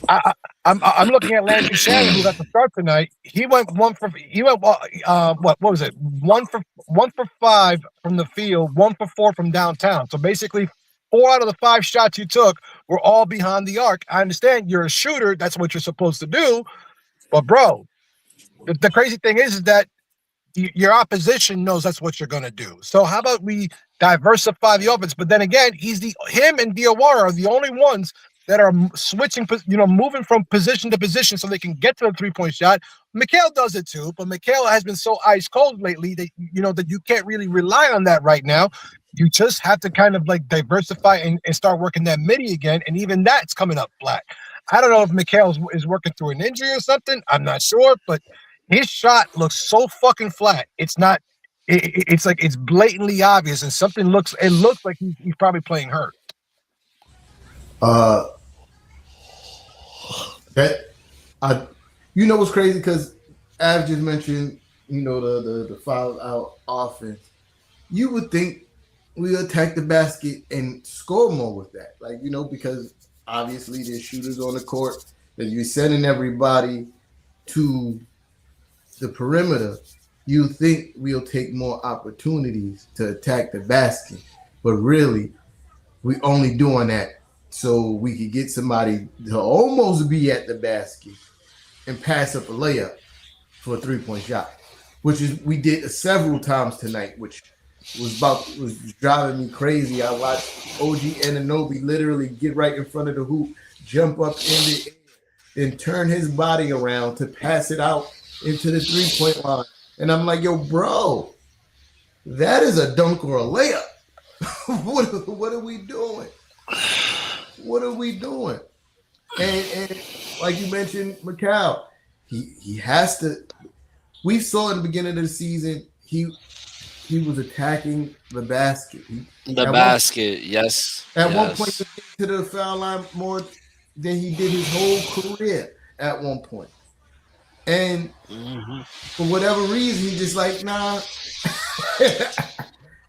I'm looking at Landry Shamet, who got the start tonight. What was it? 1 for 5 from the field, 1 for 4 from downtown. So basically, 4 out of the 5 shots you took were all behind the arc. I understand you're a shooter; that's what you're supposed to do. But bro, the crazy thing is that your opposition knows that's what you're going to do. So how about we diversify the offense? But then again, him and Diawara are the only ones that are switching, moving from position to position so they can get to the 3-point shot. Mikal does it too, but Mikal has been so ice cold lately that that you can't really rely on that right now. You just have to kind of like diversify and start working that midi again, and even that's coming up flat. I don't know if Mikal is working through an injury or something. I'm not sure, but his shot looks so fucking flat. It's not. It's like it's blatantly obvious, and it looks like he's probably playing hurt. uh that I what's crazy because Av just mentioned, the 5 out offense. You would think we attack the basket and score more with that. Like, because obviously there's shooters on the court that you're sending everybody to the perimeter. You think we'll take more opportunities to attack the basket. But really, we only doing that so we could get somebody to almost be at the basket and pass up a layup for a 3-point shot, which is we did several times tonight, which was driving me crazy. I watched OG Anunoby literally get right in front of the hoop, jump up in the air, then turn his body around to pass it out into the 3-point line. And I'm like, yo, bro, that is a dunk or a layup. what are we doing? What are we doing? And like you mentioned, Mikal, he has to. We saw in the beginning of the season he was attacking the basket. The At basket, yes. one point, he Yes. get to the foul line more than he did his whole career at one point. And Hmm. for whatever reason, he just like, nah.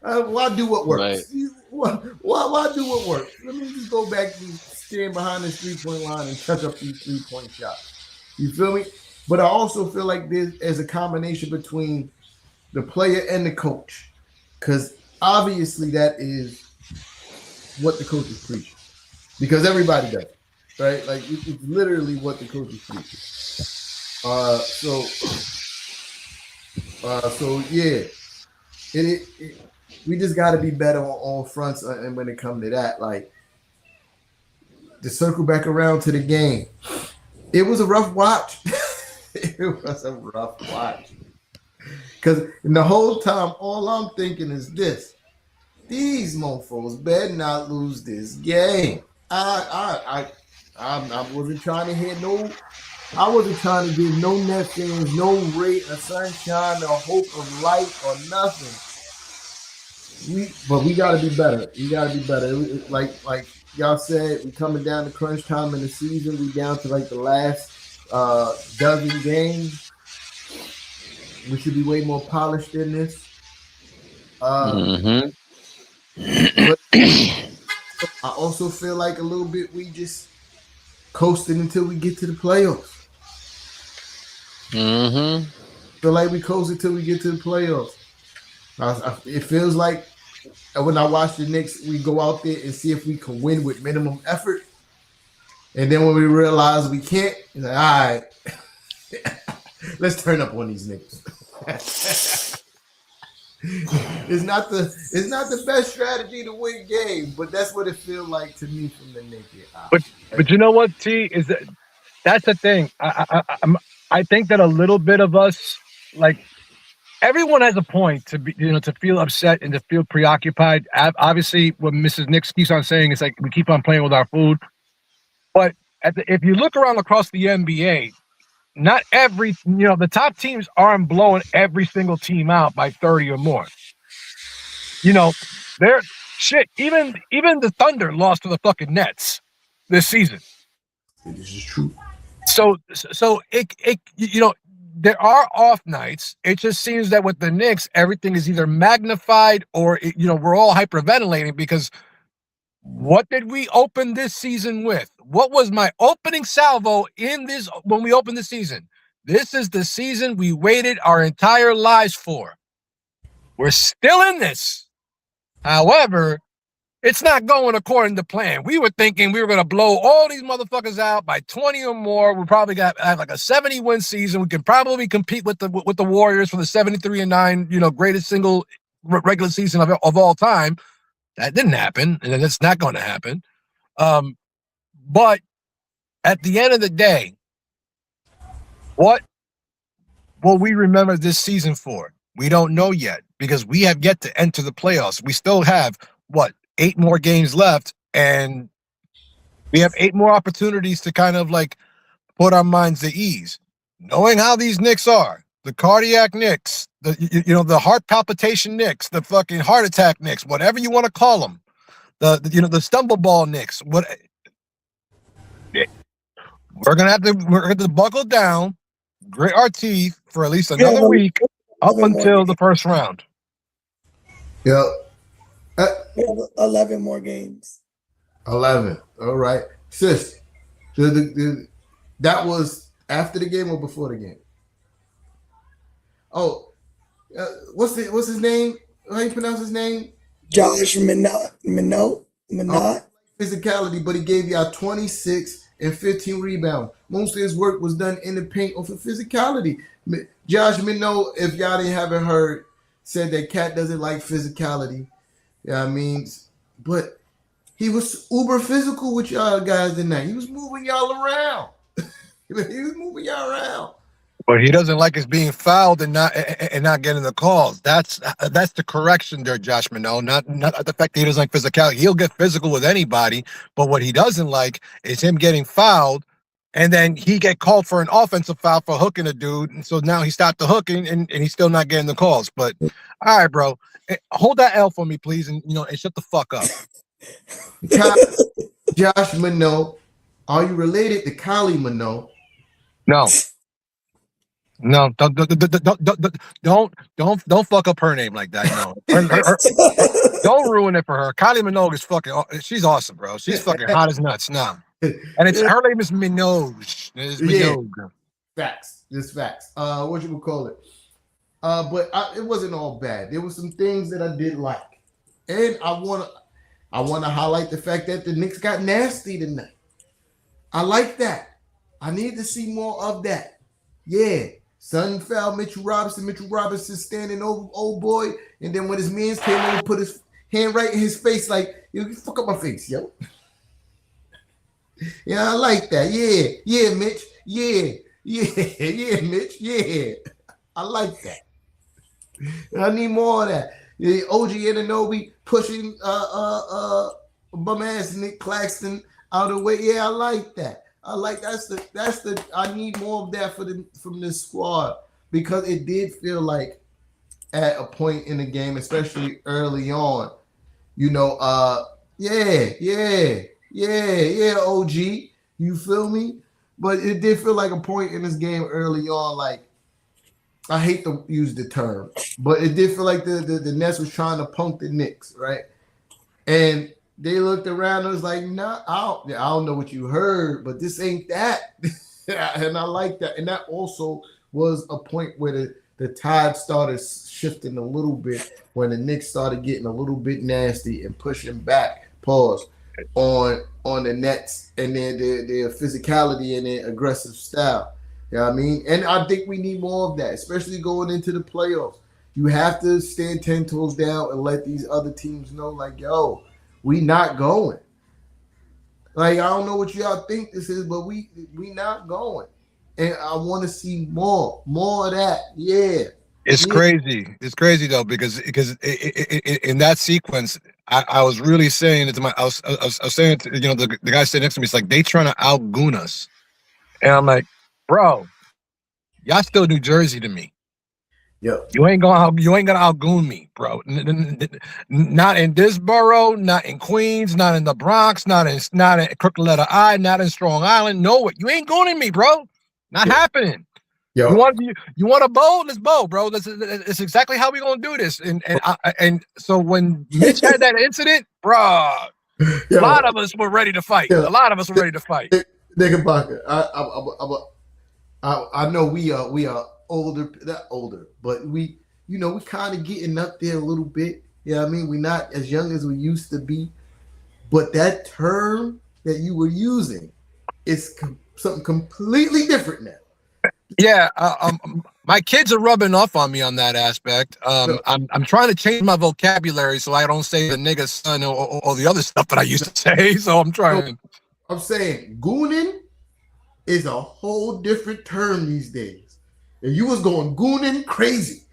Why do what works? Right. Why do what works? Let me just go back to stand behind this 3-point line and touch up these 3-point shots. You feel me? But I also feel like this is a combination between the player and the coach, because obviously that is what the coach is preaching. Because everybody does it, right? Like it's literally what the coach is preaching. So yeah, we just got to be better on all fronts. And when it comes to that, like to circle back around to the game, it was a rough watch. It was a rough watch because the whole time, all I'm thinking is this: these mofos better not lose this game. I wasn't trying to hear I wasn't trying to give no net fans no ray of sunshine or hope of light or nothing. But we gotta be better. We gotta be better. Like y'all said, we coming down to crunch time in the season. We down to like the last dozen games. We should be way more polished in this. But I also feel like a little bit we just coasting until we get to the playoffs. Feel like we coast until we get to the playoffs. It feels like when I watch the Knicks, we go out there and see if we can win with minimum effort. And then when we realize we can't, it's like, all right, let's turn up on these niggas. It's not the best strategy to win games, but that's what it feels like to me from the naked eye. But you know what, T, is that's the thing. I think that a little bit of us, like, everyone has a point to be, to feel upset and to feel preoccupied. Obviously, what Mrs. Knicks keeps on saying is like we keep on playing with our food. But if you look around across the NBA, not every, the top teams aren't blowing every single team out by 30 or more. They're shit. Even the Thunder lost to the fucking Nets this season. This is true. So it there are off nights. It just seems that with the Knicks, everything is either magnified or we're all hyperventilating because what did we open this season with? What was my opening salvo when we opened the season? This is the season we waited our entire lives for. We're still in this. However, it's not going according to plan. We were thinking we were going to blow all these motherfuckers out by 20 or more. We probably got like a 70-win season. We can probably compete with the Warriors for the 73-9, greatest single regular season of all time. That didn't happen, and it's not going to happen. But at the end of the day, what will we remember this season for? We don't know yet because we have yet to enter the playoffs. We still have, 8 more games left, and we have 8 more opportunities to kind of like put our minds at ease. Knowing how these Knicks are, the cardiac Knicks, the heart palpitation Knicks, the fucking heart attack Knicks, whatever you want to call them, the stumble ball Knicks. We're gonna have to buckle down, grit our teeth for at least another week up until the first round. Yep. We have 11 more games. 11. All right. Sis, that was after the game or before the game? Oh, what's his name? How you pronounce his name? Josh Minot. Physicality, but he gave y'all 26 and 15 rebounds. Most of his work was done in the paint or for physicality. Josh Minot, if y'all haven't heard, said that Cat doesn't like physicality. Yeah, I mean, but he was uber physical with y'all guys tonight. He was moving y'all around. But he doesn't like us being fouled and not getting the calls. That's the correction there, Josh Minot. Not the fact that he doesn't like physicality. He'll get physical with anybody, but what he doesn't like is him getting fouled, and then he get called for an offensive foul for hooking a dude, and so now he stopped the hooking, and he's still not getting the calls. But all right, bro. Hold that L for me, please, and shut the fuck up. Josh Minot, are you related to Kylie Minot? No. No, don't fuck up her name like that. No, don't ruin it for her. Kylie Minogue is fucking. She's awesome, bro. She's fucking hot as nuts now. And it's her name is Minogue. It's Minogue. Facts. Just facts. What you would call it? But it wasn't all bad. There were some things that I did like, and I wanna highlight the fact that the Knicks got nasty tonight. I like that. I need to see more of that. Yeah. Son fouled Mitchell Robinson. Mitchell Robinson standing over old boy, and then when his mans came over, put his hand right in his face, like, you fuck up my face, yo. Yeah, I like that. Yeah, Mitch. Yeah, Mitch. Yeah, I like that. I need more of that. The OG Anunoby pushing bum ass Nick Claxton out of the way. Yeah, I like that. I like that's the I need more of that from this squad, because it did feel like at a point in the game, especially early on, OG, you feel me? But it did feel like a point in this game early on, like, I hate to use the term, but it did feel like the Nets was trying to punk the Knicks, right? And they looked around and was like, nah, I don't know what you heard, but this ain't that. And I like that. And that also was a point where the tide started shifting a little bit when the Knicks started getting a little bit nasty and pushing back, on the Nets and their physicality and their aggressive style. You know what I mean? And I think we need more of that, especially going into the playoffs. You have to stand 10 toes down and let these other teams know, like, yo, we not going. Like, I don't know what y'all think this is, but we not going. And I want to see more of that. Yeah. It's crazy. It's crazy though, because in that sequence, I was really saying it to I was saying to, the guy sitting next to me, it's like they trying to outgoon us, and I'm like, bro, y'all still New Jersey to me. Yep. You ain't gonna outgoon me, bro. Not in this borough, not in Queens, not in the Bronx, not in Crooked Letter I, not in Strong Island. No, you ain't going me, bro. Not happening. Yo. You want a bowl? Let's bowl, bro. It's exactly how we gonna do this. And so when Mitch had that incident, bro, a lot of us were ready to fight. A lot of us were ready to fight. Nigga Parker, I know we are older, not older, but we kind of getting up there a little bit. You know what I mean? We're not as young as we used to be, but that term that you were using is something completely different now. Yeah, my kids are rubbing off on me on that aspect. I'm trying to change my vocabulary so I don't say the nigga son or the other stuff that I used to say. So I'm trying. I'm saying gooning is a whole different term these days. And you was going gooning crazy.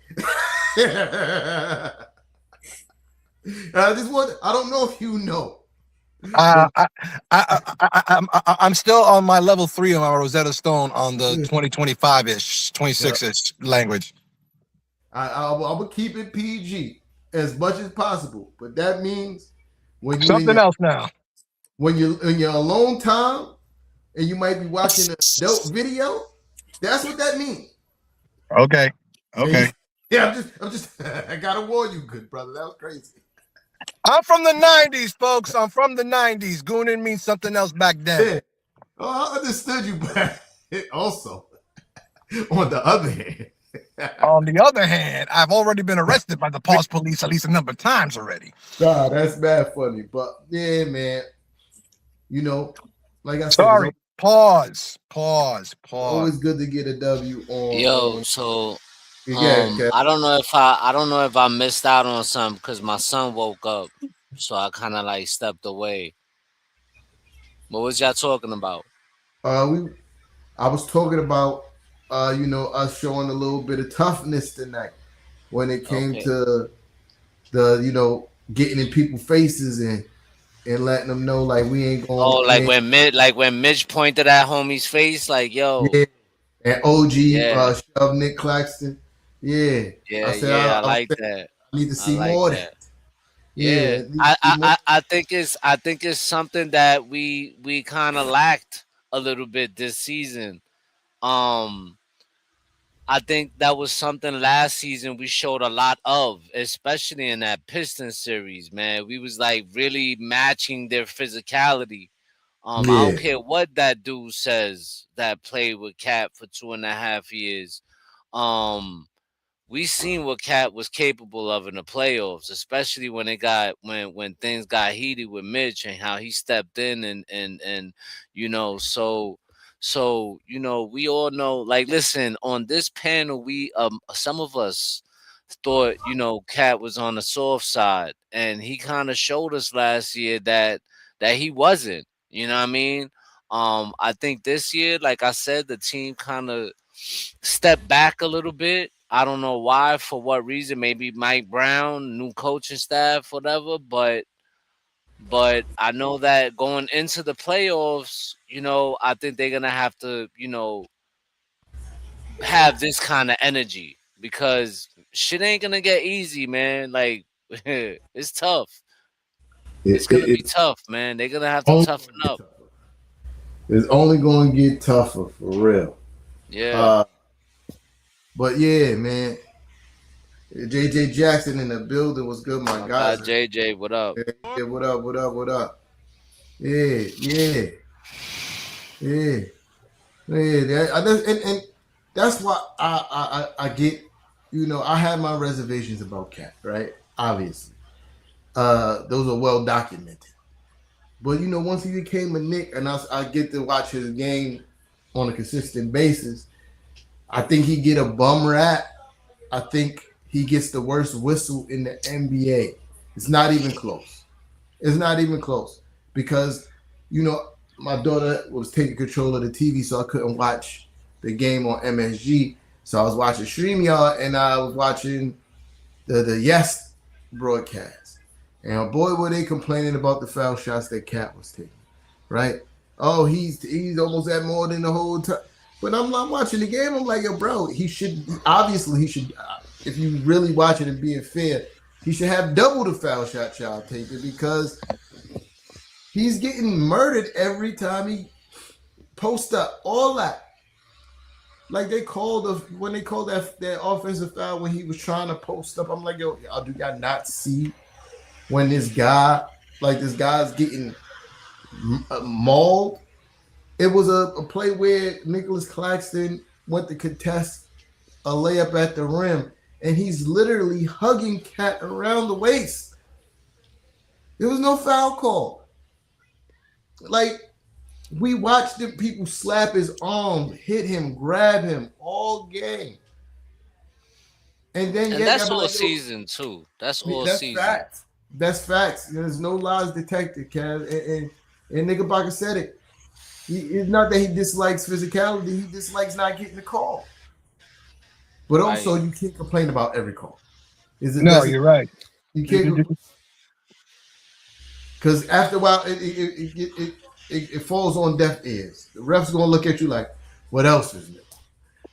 I don't know if you know. I'm still on my level 3 on my Rosetta Stone on the 2025-ish, 26-ish language. I'm gonna keep it PG as much as possible, but that means when you something else now. When you're in your alone time and you might be watching an adult video, that's what that means. Okay. Yeah, I'm just I gotta warn you, good brother. That was crazy. I'm from the 90s, folks. I'm from the 90s. Gooning means something else back then. Yeah. Oh, I understood you, but also, on the other hand, I've already been arrested by the Pause Police at least a number of times already. Nah, that's bad funny. But yeah, man. Like I said, sorry. Pause. Always good to get a W on. Yo, so I don't know if I missed out on something because my son woke up, so I kind of like stepped away. What was y'all talking about? I was talking about us showing a little bit of toughness tonight when it came to the getting in people's faces and letting them know like we ain't going. Oh, when Mitch pointed at homie's face, like yo. Yeah. And OG shoved Nick Claxton. Yeah. I like that. I need to see more of that. Yeah. I think it's something that we kind of lacked a little bit this season. I I think that was something last season we showed a lot of, especially in that Pistons series, man. We was like really matching their physicality. I don't Yeah, care what that dude says that played with Cat for 2.5 years. Um, we seen what Cat was capable of in the playoffs, especially when it got when things got heated with Mitch and how he stepped in and we all know, like, listen, on this panel we some of us thought, Cat was on the soft side, and he kind of showed us last year that he wasn't. You know what I mean? I think this year, like I said, the team kind of step back a little bit. I don't know why, for what reason. Maybe Mike Brown, new coaching staff, whatever. But I know that going into the playoffs, I think they're gonna have to, have this kind of energy because shit ain't gonna get easy, man. Like it's tough. It's gonna be it's tough, man. They're gonna have to only toughen going to get up. tougher. It's only going to get tougher for real. Yeah. Uh, but yeah, man. JJ Jackson in the building was good, my My guys. God, JJ, what up? Yeah, what up? What up? What up? Yeah, yeah, yeah, yeah. And that's why I get. I had my reservations about Cat, right? Obviously, those are well documented. But once he became a Knick, and I get to watch his game on a consistent basis, I think he get a bum rap. I think he gets the worst whistle in the NBA. It's not even close. It's not even close because my daughter was taking control of the TV, so I couldn't watch the game on MSG. So I was watching StreamYard and I was watching the Yes broadcast. And boy, were they complaining about the foul shots that Cat was taking, right? Oh, he's almost at more than the whole time. But I'm not watching the game. I'm like, yo, bro, he should. If you really watch it and being fair, he should have double the foul shot y'all taking because he's getting murdered every time he posts up. All that. Like when they called that offensive foul when he was trying to post up. I'm like, yo, do y'all not see when this guy's getting mauled? It was a play where Nicholas Claxton went to contest a layup at the rim, and he's literally hugging Cat around the waist. There was no foul call. Like, we watched the people slap his arm, hit him, grab him all game. And then that's all season too. That's all season. Facts. That's facts. There's no lies detected, Kev. And Knickerbocker said it. It's not that he dislikes physicality, he dislikes not getting the call. But also, you can't complain about every call. You're right. You can't, because after a while, it falls on deaf ears. The ref's gonna look at you like, "What else is new?"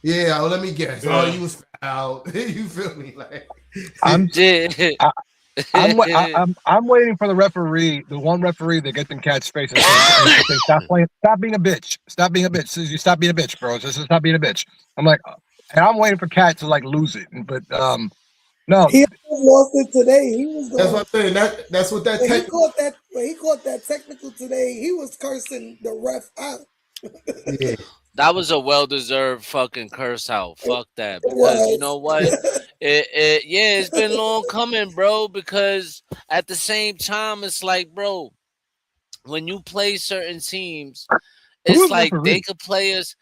Yeah, well, let me guess. Oh, you was fouled. You feel me? Like, I'm waiting for the referee, the one referee that gets in Cat's face and say, stop being a bitch. Stop being a bitch. Says, you stop being a bitch, bro. Just stop being a bitch. I'm like, and I'm waiting for Cat to lose it. But no. He lost it today. He was that's what I'm saying. That's what that he caught that technical today. He was cursing the ref out. Yeah. That was a well-deserved fucking curse out. Fuck that. Because you know what? It's been long coming, bro. Because at the same time, it's like, bro, when you play certain teams, it's like they could play us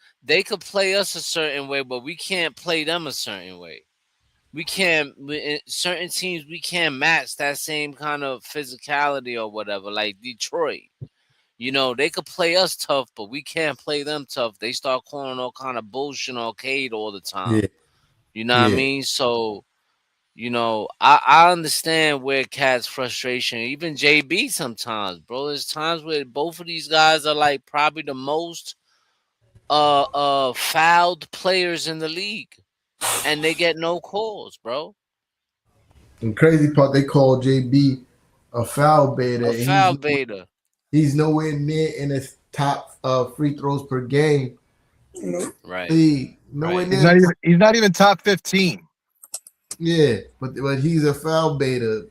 a certain way, but we can't play them a certain way. We can't, certain teams, we can't match that same kind of physicality or whatever, like Detroit. They could play us tough, but we can't play them tough. They start calling all kind of bullshit arcade all the time. Yeah. You know what I mean? So, I understand where Cat's frustration, even JB sometimes, bro. There's times where both of these guys are probably the most fouled players in the league, and they get no calls, bro. And crazy part, they call JB a foul beta. A foul beta. He's nowhere near in his top free throws per game Right. Nowhere He's near. not even top 15. Yeah, but he's a foul beta,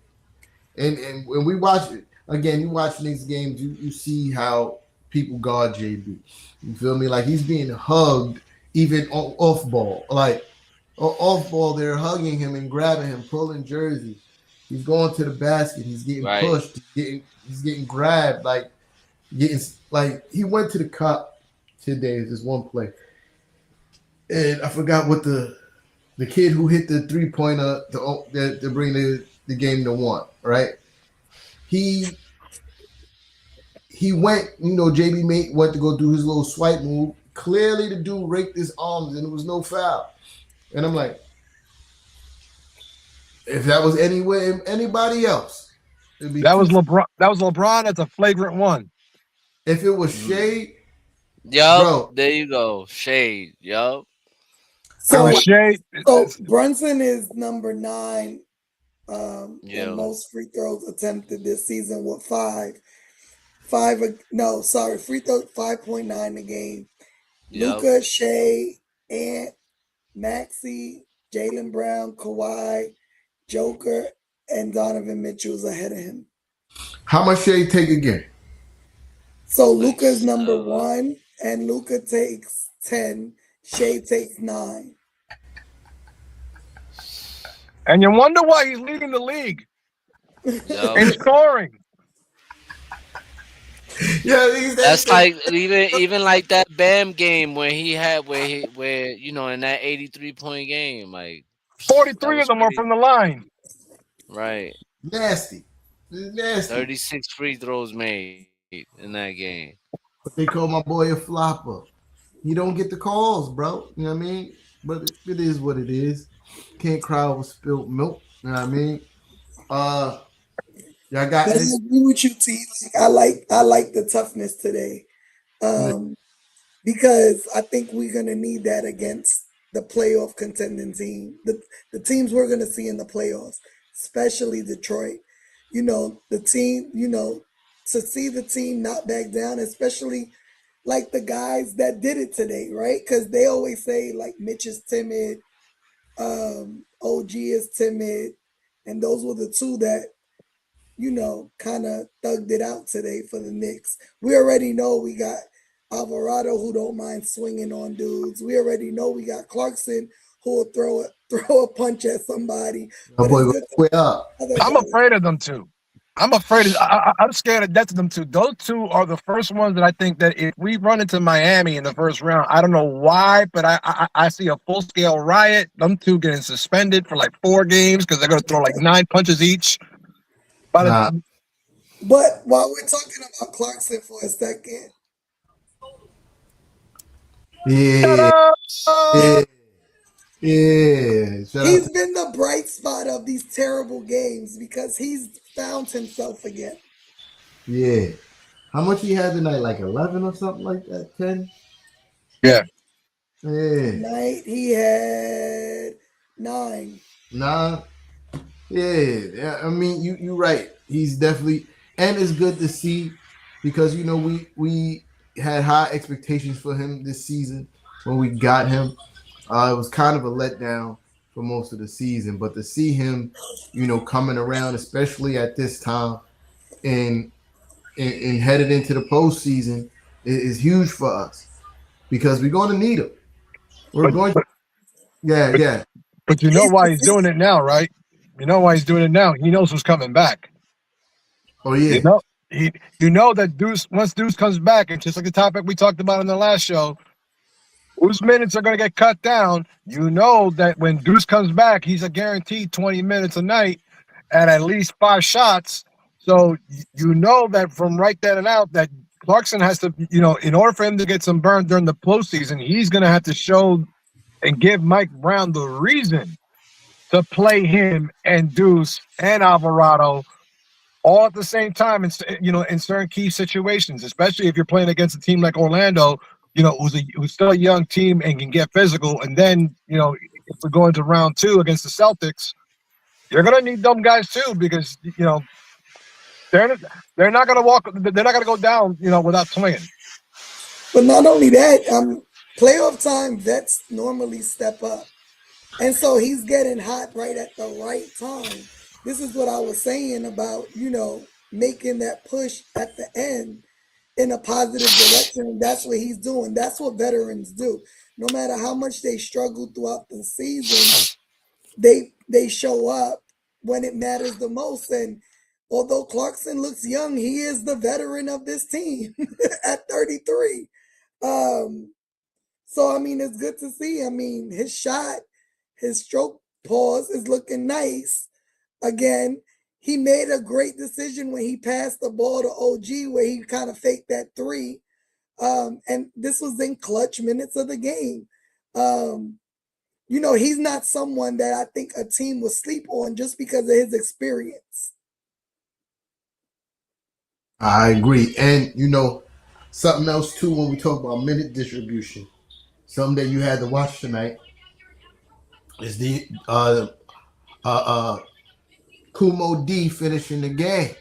and when we watch it again, you watch Knicks games, you see how people guard JB. You feel me? Like he's being hugged even off ball, like off ball. They're hugging him and grabbing him, pulling jerseys. He's going to the basket. He's getting Right. pushed. He's getting grabbed. He went to the cup today. This one play, and I forgot what the kid who hit the 3-pointer to bring the game to 1, right? He went, JB went to go do his little swipe move. Clearly the dude raked his arms and there was no foul. And I'm like, if that was anybody else, it'd be That was LeBron. That was LeBron. That's a flagrant one. If it was Shea, Yup, there you go. Shade. Yup. So, Shea. so Brunson is number 9 Yeah. in most free throws attempted this season with 5. Free throw 5.9 a game. Yup. Luka, Shea, Ant, Maxey, Jaylen Brown, Kawhi, Joker, and Donovan Mitchell's ahead of him. how much Shea take again? So Luka's number 1, and Luka takes 10. Shea takes 9. And you wonder why he's leading the league in scoring. Yeah, that's like even like that Bam game where he had where in that 83-point game, like 43 of them are from the line. Right. Nasty. 36 free throws made in that game. But they call my boy a flopper. He don't get the calls, bro. You know what I mean? But it is what it is. Can't cry over spilled milk. You know what I mean? Y'all got. I agree with you, T. I like the toughness today, because I think we're gonna need that against the playoff contending team, the teams we're gonna see in the playoffs, especially Detroit. The team. To see the team not back down, especially like the guys that did it today, right? Because they always say like Mitch is timid, OG is timid, and those were the two that kind of thugged it out today for the Knicks. We already know we got Alvarado who don't mind swinging on dudes. We already know we got Clarkson who will throw a punch at somebody. My boy, I'm afraid of them too. I'm scared of death of them too. Those two are the first ones that I think that if we run into Miami in the first round, I don't know why, but I see a full-scale riot. Them two getting suspended for like 4 games because they're going to throw like 9 punches each. But while we're talking about Clarkson for a second. Yeah. He's been the bright spot of these terrible games because he's found himself again. Yeah. How much he had tonight? Like 11 or something like that? 10? Yeah. Yeah. Tonight he had 9. 9? Yeah. I mean, you're right. He's definitely, and it's good to see because we had high expectations for him this season when we got him. It was kind of a letdown for most of the season, but to see him, coming around, especially at this time, and headed into the postseason, is huge for us because we're going to need him. Yeah. But you know why he's doing it now, right? You know why he's doing it now. He knows who's coming back. Oh yeah. You know that once Deuce comes back, and just like the topic we talked about in the last show, whose minutes are going to get cut down. You know that when Deuce comes back, he's a guaranteed 20 minutes a night at least 5 shots. So you know that from right then and out that Clarkson has to, in order for him to get some burn during the postseason, he's going to have to show and give Mike Brown the reason to play him and Deuce and Alvarado all at the same time, in certain key situations, especially if you're playing against a team like Orlando, who's still a young team and can get physical. And then, if we go into round 2 against the Celtics, you're going to need them guys too because, they're not going to go down, without playing. But not only that, Playoff time, vets normally step up. And so he's getting hot right at the right time. This is what I was saying about, making that push at the end in a positive direction. And that's what he's doing. That's what veterans do. No matter how much they struggle throughout the season, they show up when it matters the most. And although Clarkson looks young, he is the veteran of this team at 33. So I mean, it's good to see. I mean, his shot, his stroke pause is looking nice. Again, he made a great decision when he passed the ball to OG, where he kind of faked that three. And this was in clutch minutes of the game. He's not someone that I think a team will sleep on just because of his experience. I agree. And something else too when we talk about minute distribution, something that you had to watch tonight is the Kumo D finishing the game.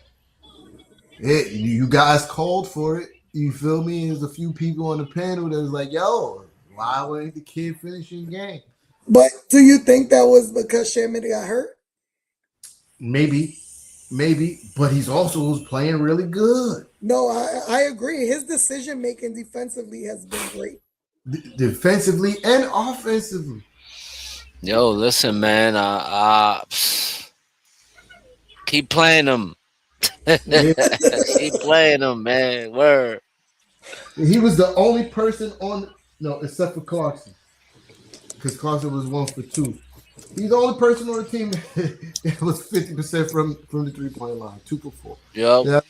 You guys called for it. You feel me? There's a few people on the panel that was like, yo, why wasn't the kid finishing the game? But do you think that was because Sherman got hurt? Maybe, but he's also playing really good. No, I agree. His decision making defensively has been great. Defensively and offensively. Yo, listen, man. Keep playing them. Keep playing them, man. Word. He was the only person except for Clarkson, because Clarkson was 1 for 2. He's the only person on the team that was 50% from the 3-point line, 2 for 4. Yep.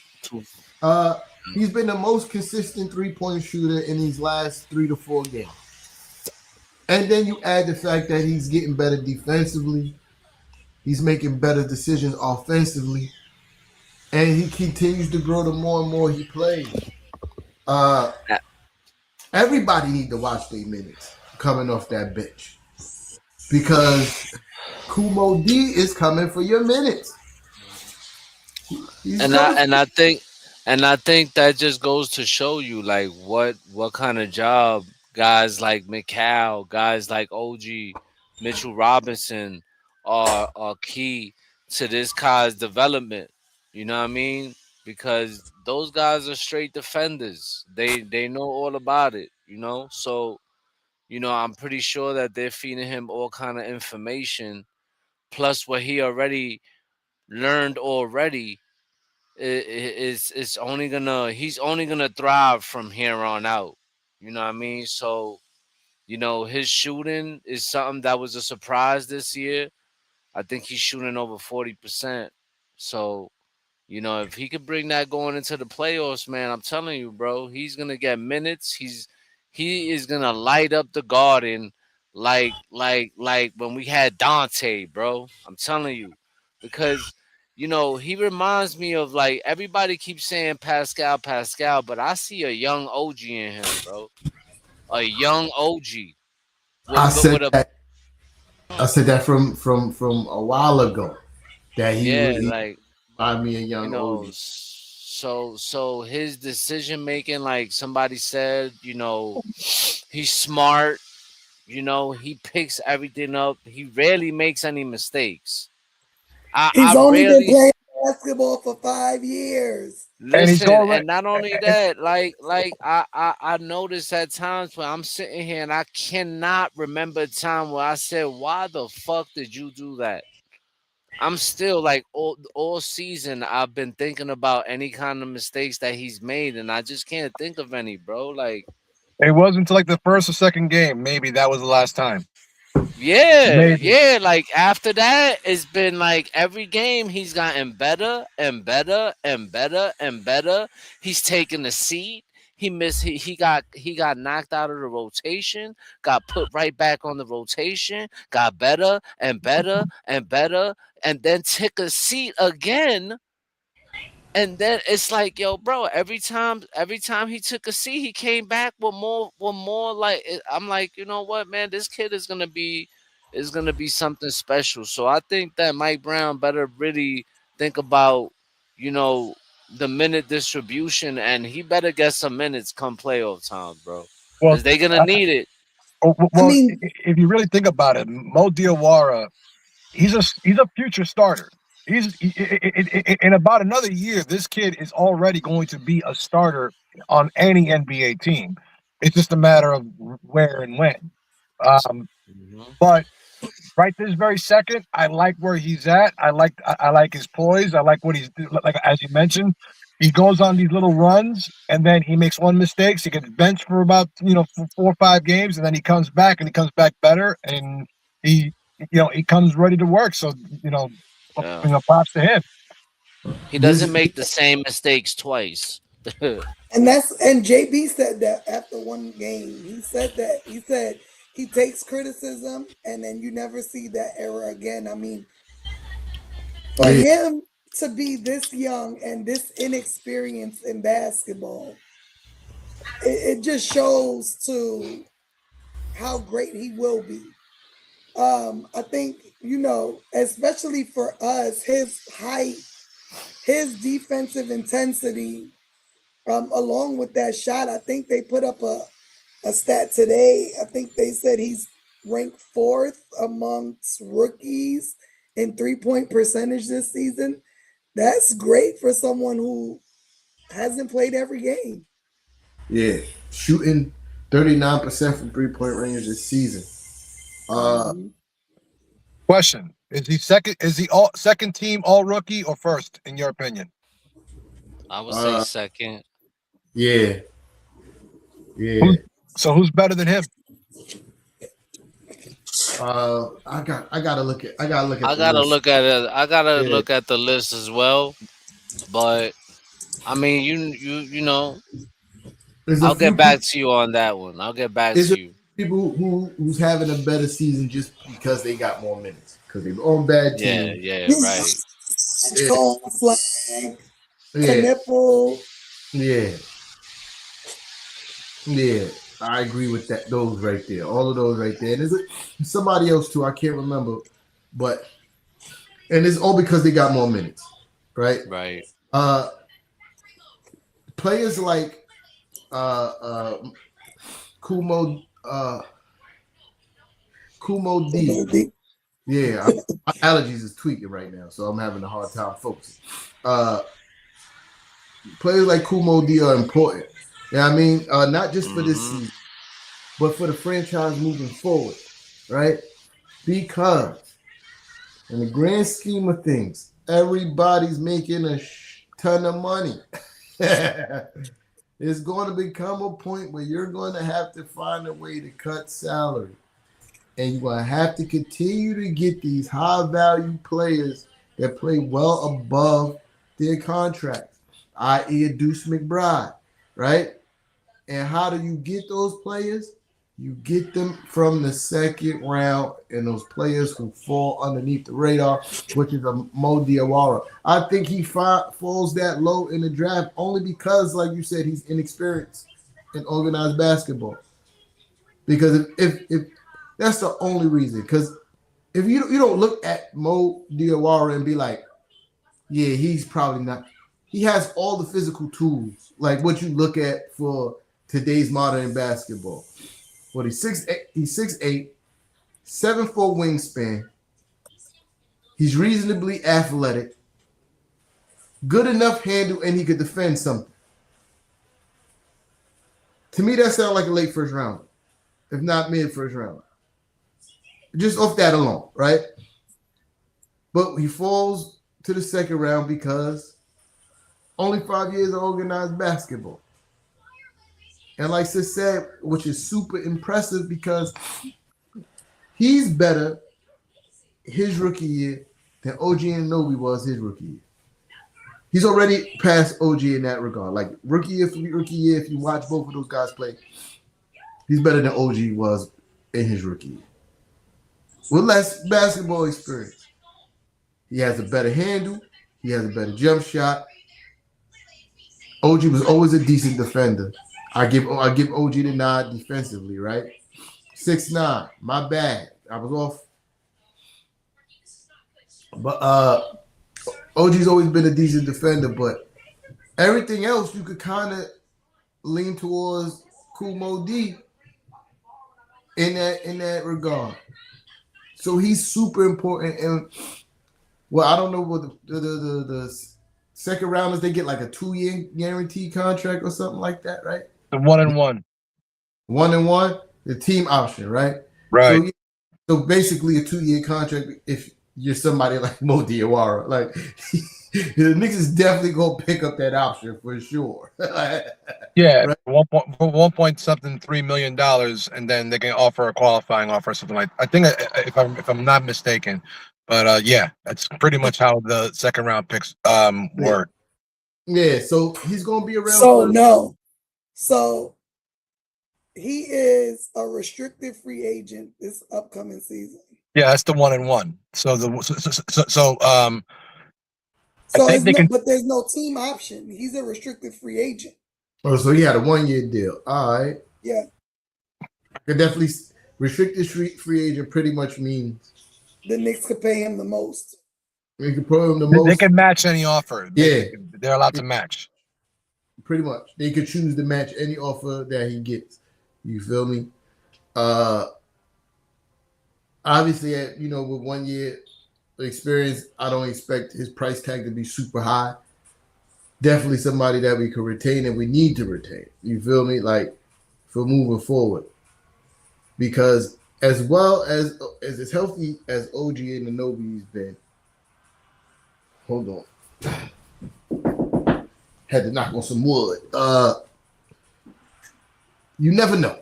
Yeah. He's been the most consistent 3-point shooter in these last 3 to 4 games. And then you add the fact that he's getting better defensively. He's making better decisions offensively. And he continues to grow the more and more he plays. Everybody need to watch their minutes coming off that bench, because Kumo D is coming for your minutes. I think that just goes to show you like what kind of job guys like McCall, guys like OG, Mitchell Robinson are key to this guy's development. You know what I mean? Because those guys are straight defenders. They know all about it, So, I'm pretty sure that they're feeding him all kind of information, plus what he already learned already. He's only gonna thrive from here on out. You know what I mean? So, his shooting is something that was a surprise this year. I think he's shooting over 40%. So, if he could bring that going into the playoffs, man, I'm telling you, bro, he's gonna get minutes. He is gonna light up the Garden like when we had Dante, bro. I'm telling you, because he reminds me of, like, everybody keeps saying Pascal, but I see a young OG in him, bro. A young OG. I said that from a while ago. That he like, reminded me of young OG. So his decision making, like somebody said, he's smart. He picks everything up. He rarely makes any mistakes. He's only been playing basketball for 5 years. Listen, and not only that, like I noticed at times when I'm sitting here and I cannot remember a time where I said, "Why the fuck did you do that?" I'm still like all season I've been thinking about any kind of mistakes that he's made, and I just can't think of any, bro. Like, it wasn't until like the first or second game, maybe that was the last time. Yeah. Like after that, it's been like every game he's gotten better and better and better and better. He's taken a seat. He got knocked out of the rotation, got put right back on the rotation, got better and better and better, and then took a seat again. And then it's like, yo, bro, every time he took a seat, he came back with more like, I'm like, you know what, man, this kid is gonna be something special. So I think that Mike Brown better really think about, the minute distribution, and he better get some minutes come playoff time, bro. Because they're gonna need it. Well, if you really think about it, Mo Diawara, he's a future starter. In about another year, this kid is already going to be a starter on any NBA team. It's just a matter of where and when. But right this very second, I like where he's at. I like his poise. I like what he's like. As you mentioned, he goes on these little runs, and then he makes one mistake. He gets benched for about 4 or 5 games, and then he comes back better, and he comes ready to work. So props to him. He doesn't make the same mistakes twice. And JB said that after one game. He said he takes criticism and then you never see that error again. I mean, for him to be this young and this inexperienced in basketball, it just shows to how great he will be. I think, especially for us, his height, his defensive intensity, along with that shot, I think they put up a stat today. I think they said he's ranked 4th amongst rookies in 3-point percentage this season. That's great for someone who hasn't played every game. Yeah, shooting 39% from 3-point range this season. Question: Is he second? Is he second team all rookie or first in your opinion? I would say second. Yeah. So who's better than him? I gotta look at. I gotta look at the list as well. But I mean, I'll get back to you on that one. I'll get back to you. People who's having a better season just because they got more minutes because they're on bad team. Yeah, right. Flag, Knipple. Yeah, I agree with that. Those right there, all of those right there. And there's somebody else too. I can't remember, and it's all because they got more minutes, right? Right. Players like Kumo D. Yeah, my allergies is tweaking right now, so I'm having a hard time focusing. Players like Kumo D are important. Yeah, I mean, not just for this season, but for the franchise moving forward, right? Because in the grand scheme of things, everybody's making a ton of money. It's going to become a point where you're going to have to find a way to cut salary. And you're going to have to continue to get these high-value players that play well above their contracts, i.e. a Deuce McBride, right? And how do you get those players? You get them from the second round and those players who fall underneath the radar, which is a Mo Diawara. I think he falls that low in the draft only because, like you said, he's inexperienced in organized basketball. Because if that's the only reason. Because if you don't look at Mo Diawara and be like, yeah, he's probably not. He has all the physical tools, like what you look at for today's modern basketball. But he's 6'8", 7'4" wingspan. He's reasonably athletic, good enough handle, and he could defend something. To me, that sounds like a late first rounder, if not mid first rounder. Just off that alone, right? But he falls to the second round because only 5 years of organized basketball. And like Sis said, which is super impressive because he's better his rookie year than OG Anunoby was his rookie year. He's already past OG in that regard. Like rookie year, if you watch both of those guys play, he's better than OG was in his rookie year. With less basketball experience. He has a better handle. He has a better jump shot. OG was always a decent defender. I give OG the nod defensively, right? 6'9", my bad. I was off. But OG's always been a decent defender, but everything else you could kind of lean towards Kumo D. in that regard. So he's super important. And well, I don't know what the second rounders, they get like a 2-year guaranteed contract or something like that, right? The 1-1. 1-1, the team option, right? Right. So basically a 2-year contract if you're somebody like Mo Diawara. Like the Knicks is definitely gonna pick up that option for sure. Yeah, right? $1.3 million, and then they can offer a qualifying offer or something like. I think if I'm not mistaken, but yeah, that's pretty much how the second round picks work. Yeah, so he's gonna be around. So he is a restricted free agent this upcoming season. Yeah, that's the 1-1. So but there's no team option. He's a restricted free agent. Oh, so he had a 1-year deal. All right. Yeah. Could definitely restricted free agent pretty much means the Knicks could pay him the most. They could pay him the most. They can match any offer. Yeah, they're allowed to match. Pretty much, they could choose to match any offer that he gets. You feel me? Obviously, with 1 year experience, I don't expect his price tag to be super high. Definitely somebody that we could retain and we need to retain. You feel me? Like for moving forward, because as well as healthy as OG Anunoby's been, hold on, had to knock on some wood. You never know.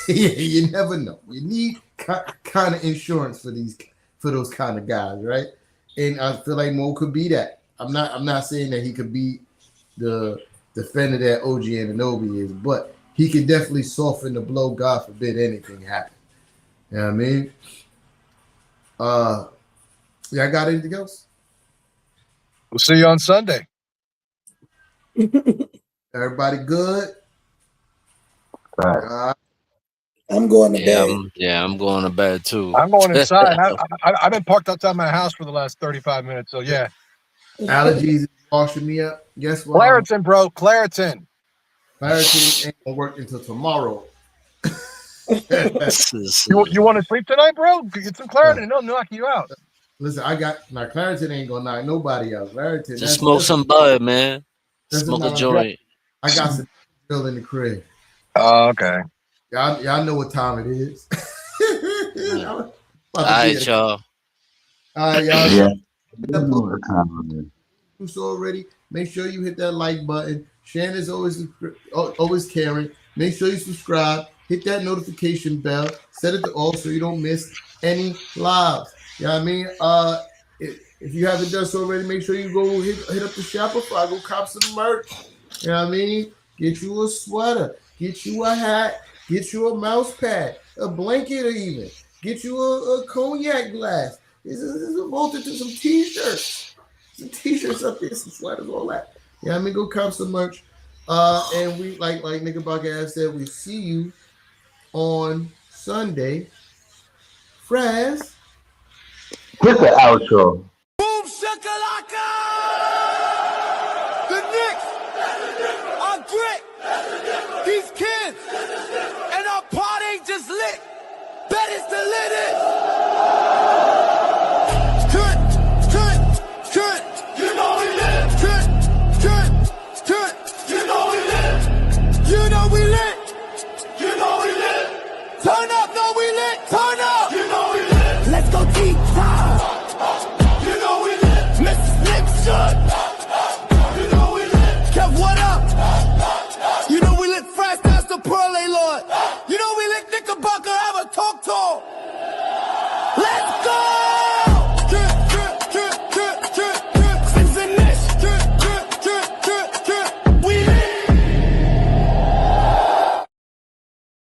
You never know. You need kind of insurance for those kind of guys, right? And I feel like Mo could be that. I'm not saying that he could be the defender that OG Anunoby is, but he could definitely soften the blow. God forbid anything happen. You know what I mean? Y'all got anything else? We'll see you on Sunday. Everybody good? I'm going to bed. I'm going to bed too. I'm going inside. I've been parked outside my house for the last 35 minutes. So yeah. Allergies washing me up. Guess what? Claritin, bro. Claritin. Claritin ain't gonna work until tomorrow. You want to sleep tonight, bro? Get some Claritin. It'll knock you out. Listen, Claritin ain't gonna knock nobody out. Claritin. Just smoke some bud, man. Smoke a joint. I got some still in the crib. Oh, okay. Y'all know what time it is. All right, y'all. All right, y'all. Yeah. Already, make sure you hit that like button. Shannon's always caring. Make sure you subscribe. Hit that notification bell. Set it to all so you don't miss any lives. You know what I mean? If you haven't done so already, make sure you go hit up the Shopify. Go cop some merch. You know what I mean? Get you a sweater. Get you a hat. Get you a mouse pad. A blanket even. Get you a cognac glass. This is a multitude. Some t-shirts. Some t-shirts up there. Some sweaters. All that. You know what I mean? Go cop some merch. And we, like Knickerbocker said, we see you on Sunday. Fraz. Hit the outro. Boom shakalaka! The Knicks are grit. These kids and our party ain't just lit. Bet it's the littest. Good. You know we lit. Good. You know we lit. You know we lit. You know we lit. Turn up, no we lit. Turn up. You know we lit. Let's go deep.